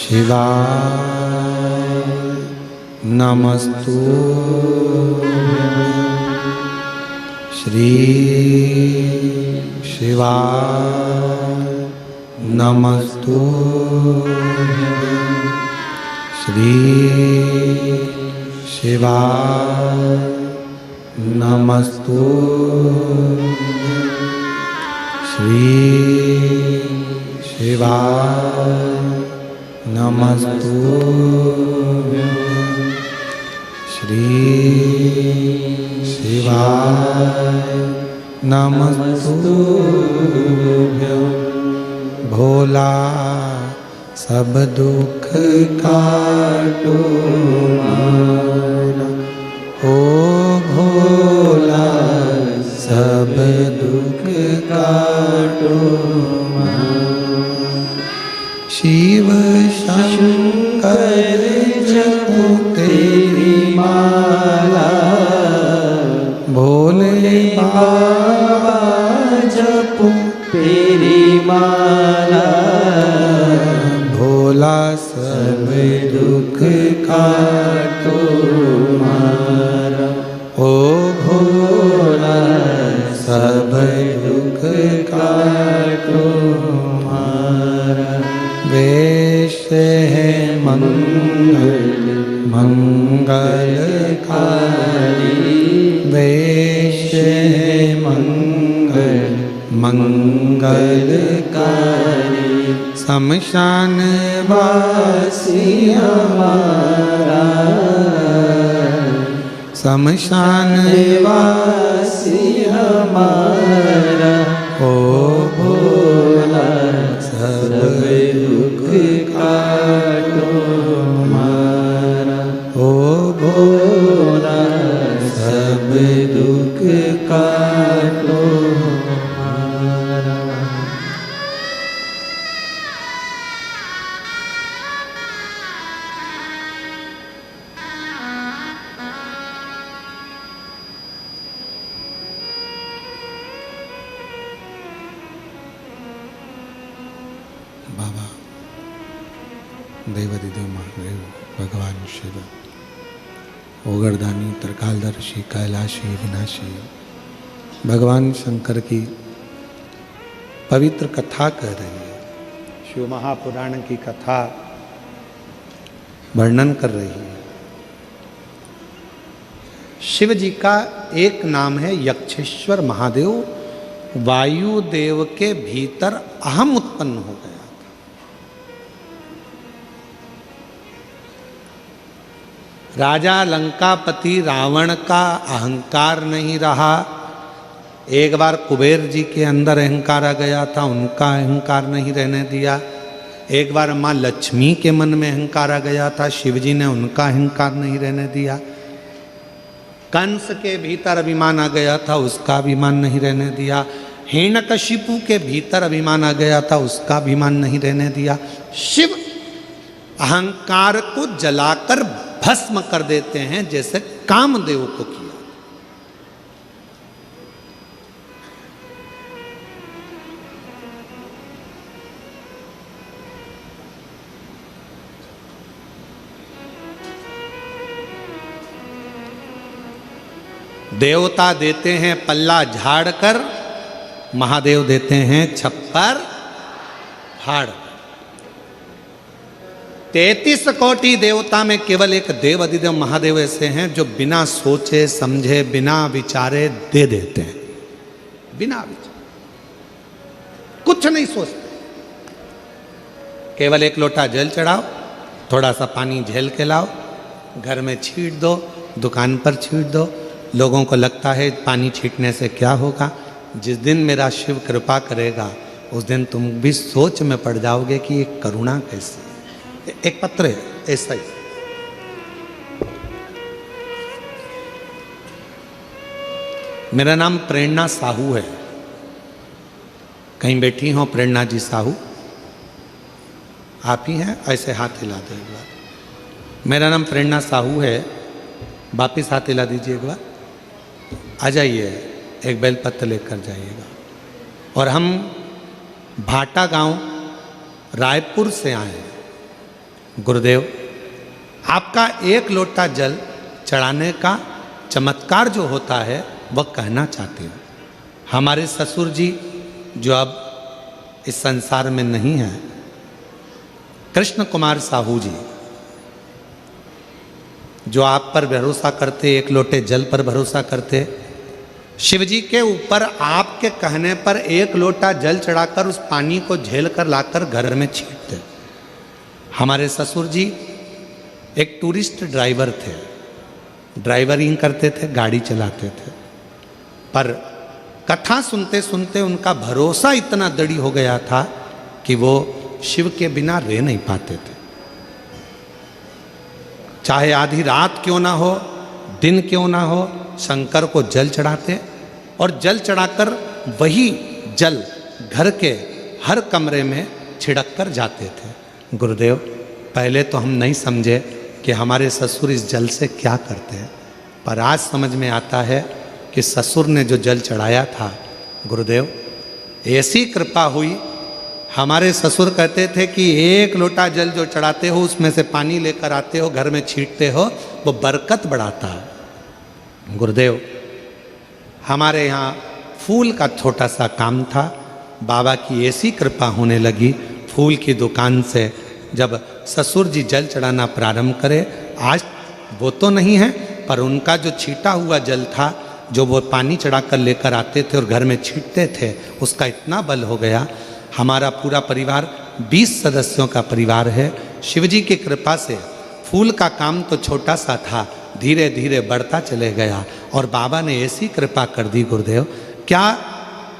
शिवाय नमस्तु श्री शिवाय नमस्तु श्री शिवाय नमस्तु श्री शिवाय नमस्तु श्री शिवाय नमस्तु। भोला सब दुख काटो मारा, ओ भोला सब दुख काटो मारा। शिव शंकर जपो तेरी माला, भोले बाबा जपो तेरी माला। भोला सब दुख काटो मारा, ओ भोला सब दुख काटो मारा। वेश है मंगल मंगलकारी, वेश है मंगल मंगलकारी। शमशान वासी हमारा, शमशान वासी हमारा। ओ भोला सब दुख काटो मारा, ओ भोला सब दुख काटो मारा। बाबा देवाधिदेव महादेव, भगवान शिव, ओगरदानी, त्रिकालदर्शी, कैलाशी, विनाशी, भगवान शंकर की पवित्र कथा कह रही है। शिव महापुराण की कथा वर्णन कर रही है। शिव जी का एक नाम है यक्षेश्वर महादेव। वायुदेव के भीतर अहम उत्पन्न हो गया था। राजा लंकापति रावण का अहंकार नहीं रहा। एक बार कुबेर जी के अंदर अहंकार आ गया था, उनका अहंकार नहीं रहने दिया। एक बार माँ लक्ष्मी के मन में अहंकार आ गया था, शिवजी ने उनका अहंकार नहीं रहने दिया। कंस के भीतर अभिमान आ गया था, उसका अभिमान नहीं रहने दिया। हिरण्यकशिपु के भीतर अभिमान आ गया था, उसका अभिमान नहीं रहने दिया। शिव अहंकार को जलाकर भस्म कर देते हैं, जैसे कामदेव को किया। देवता देते हैं पल्ला झाड़कर, महादेव देते हैं छप्पर फाड़। 33 कोटि देवता में केवल एक देव अधिदेव महादेव ऐसे हैं जो बिना सोचे समझे, बिना विचारे दे देते हैं। बिना विचारे कुछ नहीं सोचते, केवल एक लोटा जल चढ़ाओ, थोड़ा सा पानी झेल के लाओ, घर में छीट दो, दुकान पर छीट दो। लोगों को लगता है पानी छीटने से क्या होगा। जिस दिन मेरा शिव कृपा करेगा उस दिन तुम भी सोच में पड़ जाओगे कि ये करुणा कैसी। एक पत्र है ऐसा ही। मेरा नाम प्रेरणा साहू है। कहीं बैठी हो प्रेरणा जी साहू? आप ही हैं? ऐसे हाथ हिला दो एक बार। मेरा नाम प्रेरणा साहू है, वापिस हाथ हिला दीजिए एक बार। आ जाइए, एक बेलपत्र लेकर जाइएगा। और हम भाटा गांव रायपुर से आए हैं। गुरुदेव, आपका एक लोटा जल चढ़ाने का चमत्कार जो होता है वह कहना चाहती हूँ। हमारे ससुर जी जो अब इस संसार में नहीं हैं, कृष्ण कुमार साहू जी, जो आप पर भरोसा करते, एक लोटे जल पर भरोसा करते, शिवजी के ऊपर आपके कहने पर एक लोटा जल चढ़ाकर उस पानी को झेल कर लाकर घर में छींटते। हमारे ससुर जी एक टूरिस्ट ड्राइवर थे, ड्राइवरिंग करते थे, गाड़ी चलाते थे। पर कथा सुनते सुनते उनका भरोसा इतना दृढ़ हो गया था कि वो शिव के बिना रह नहीं पाते थे। चाहे आधी रात क्यों ना हो, दिन क्यों ना हो, शंकर को जल चढ़ाते और जल चढ़ाकर वही जल घर के हर कमरे में छिड़क कर जाते थे। गुरुदेव, पहले तो हम नहीं समझे कि हमारे ससुर इस जल से क्या करते हैं, पर आज समझ में आता है कि ससुर ने जो जल चढ़ाया था, गुरुदेव, ऐसी कृपा हुई। हमारे ससुर कहते थे कि एक लोटा जल जो चढ़ाते हो उसमें से पानी लेकर आते हो, घर में छींटते हो, वो बरकत बढ़ाता है। गुरुदेव, हमारे यहाँ फूल का छोटा सा काम था। बाबा की ऐसी कृपा होने लगी, फूल की दुकान से जब ससुर जी जल चढ़ाना प्रारंभ करे, आज वो तो नहीं है, पर उनका जो छीटा हुआ जल था, जो वो पानी चढ़ाकर लेकर आते थे और घर में छींटते थे, उसका इतना बल हो गया। हमारा पूरा परिवार 20 सदस्यों का परिवार है। शिवजी की कृपा से फूल का काम तो छोटा सा था, धीरे धीरे बढ़ता चले गया और बाबा ने ऐसी कृपा कर दी। गुरुदेव, क्या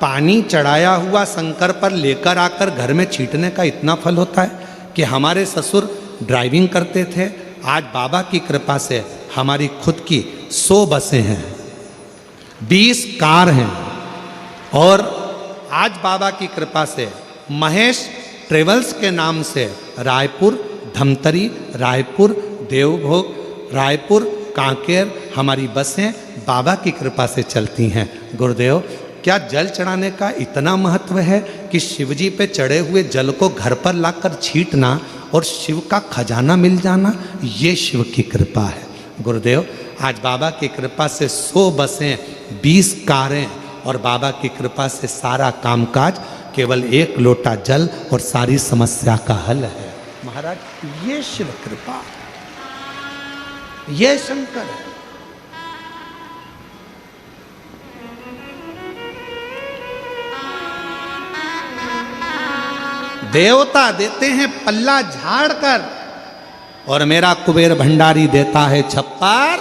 पानी चढ़ाया हुआ शंकर पर लेकर आकर घर में छींटने का इतना फल होता है कि हमारे ससुर ड्राइविंग करते थे, आज बाबा की कृपा से हमारी खुद की 100 बसें हैं, 20 कार हैं और आज बाबा की कृपा से महेश ट्रेवल्स के नाम से रायपुर, धमतरी, रायपुर, देवभोग, रायपुर, कांकेर हमारी बसें बाबा की कृपा से चलती हैं। गुरुदेव, क्या जल चढ़ाने का इतना महत्व है कि शिवजी पे चढ़े हुए जल को घर पर लाकर छींटना और शिव का खजाना मिल जाना, ये शिव की कृपा है। गुरुदेव, आज बाबा की कृपा से 100 बसें, 20 कारें और बाबा की कृपा से सारा कामकाज केवल एक लोटा जल और सारी समस्या का हल है। महाराज, ये शिव कृपा, ये शंकर है। देवता देते हैं पल्ला झाड़ कर और मेरा कुबेर भंडारी देता है छप्पर